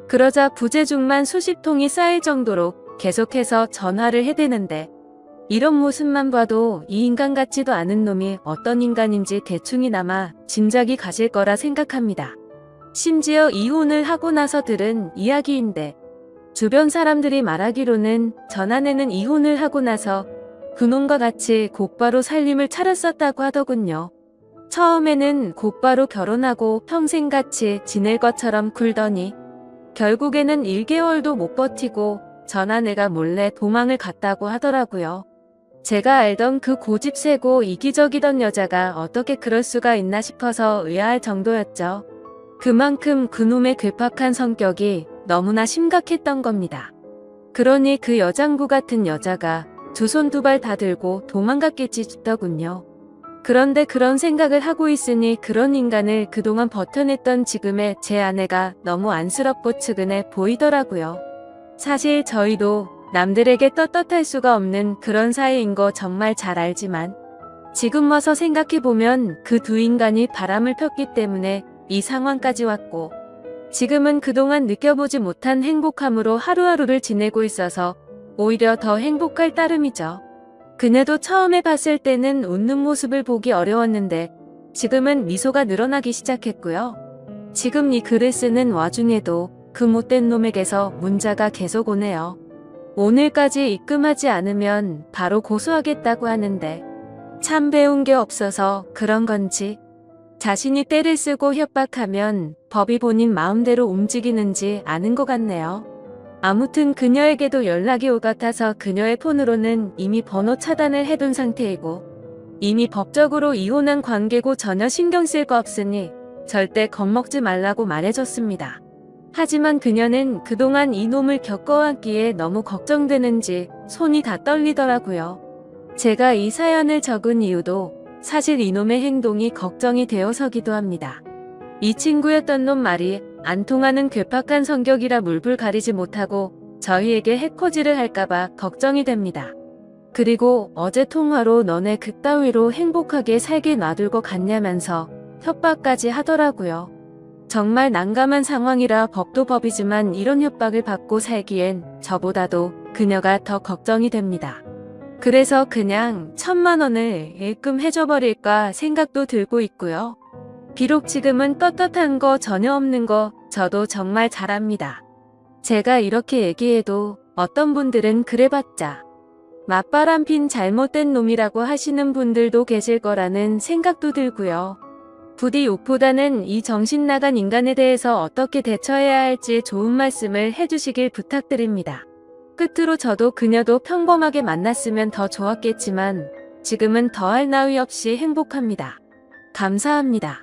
그러자 부재중만 수십 통이 쌓일 정도로 계속해서 전화를 해대는데 이런 모습만 봐도 이 인간 같지도 않은 놈이 어떤 인간인지 대충이나마 짐작이 가실 거라 생각합니다. 심지어 이혼을 하고 나서 들은 이야기인데 주변 사람들이 말하기로는 전아내는 이혼을 하고 나서 그놈과 같이 곧바로 살림을 차렸었다고 하더군요. 처음에는 곧바로 결혼하고 평생 같이 지낼 것처럼 굴더니 결국에는 1개월도 못 버티고 전아내가 몰래 도망을 갔다고 하더라고요. 제가 알던 그 고집세고 이기적이던 여자가 어떻게 그럴 수가 있나 싶어서 의아할 정도였죠. 그만큼 그놈의 괴팍한 성격이 너무나 심각했던 겁니다. 그러니 그 여장부 같은 여자가 두 손 두 발 다 들고 도망갔겠지 싶더군요. 그런데 그런 생각을 하고 있으니 그런 인간을 그동안 버텨냈던 지금의 제 아내가 너무 안쓰럽고 측은해 보이더라고요. 사실 저희도 남들에게 떳떳할 수가 없는 그런 사이인 거 정말 잘 알지만 지금 와서 생각해보면 그 두 인간이 바람을 폈기 때문에 이 상황까지 왔고 지금은 그동안 느껴보지 못한 행복함으로 하루하루를 지내고 있어서 오히려 더 행복할 따름이죠. 그녀도 처음에 봤을 때는 웃는 모습을 보기 어려웠는데 지금은 미소가 늘어나기 시작했고요. 지금 이 글을 쓰는 와중에도 그 못된 놈에게서 문자가 계속 오네요. 오늘까지 입금하지 않으면 바로 고소하겠다고 하는데 참 배운 게 없어서 그런 건지 자신이 떼를 쓰고 협박하면 법이 본인 마음대로 움직이는지 아는 것 같네요. 아무튼 그녀에게도 연락이 올 같아서 그녀의 폰으로는 이미 번호 차단을 해둔 상태이고 이미 법적으로 이혼한 관계고 전혀 신경 쓸 거 없으니 절대 겁먹지 말라고 말해줬습니다. 하지만 그녀는 그동안 이놈을 겪어왔기에 너무 걱정되는지 손이 다 떨리더라고요. 제가 이 사연을 적은 이유도 사실 이놈의 행동이 걱정이 되어서기도 합니다. 이 친구였던 놈 말이 안 통하는 괴팍한 성격이라 물불 가리지 못하고 저희에게 해코지를 할까봐 걱정이 됩니다. 그리고 어제 통화로 너네 그따위로 행복하게 살게 놔둘 것 같냐면서 협박까지 하더라고요. 정말 난감한 상황이라 법도 법이지만 이런 협박을 받고 살기엔 저보다도 그녀가 더 걱정이 됩니다. 그래서 그냥 1,000만 원을 입금해줘버릴까 생각도 들고 있고요. 비록 지금은 떳떳한 거 전혀 없는 거 저도 정말 잘 압니다. 제가 이렇게 얘기해도 어떤 분들은 그래봤자 맞바람핀 잘못된 놈이라고 하시는 분들도 계실 거라는 생각도 들고요. 부디 욕보다는 이 정신 나간 인간에 대해서 어떻게 대처해야 할지 좋은 말씀을 해주시길 부탁드립니다. 끝으로 저도 그녀도 평범하게 만났으면 더 좋았겠지만 지금은 더할 나위 없이 행복합니다. 감사합니다.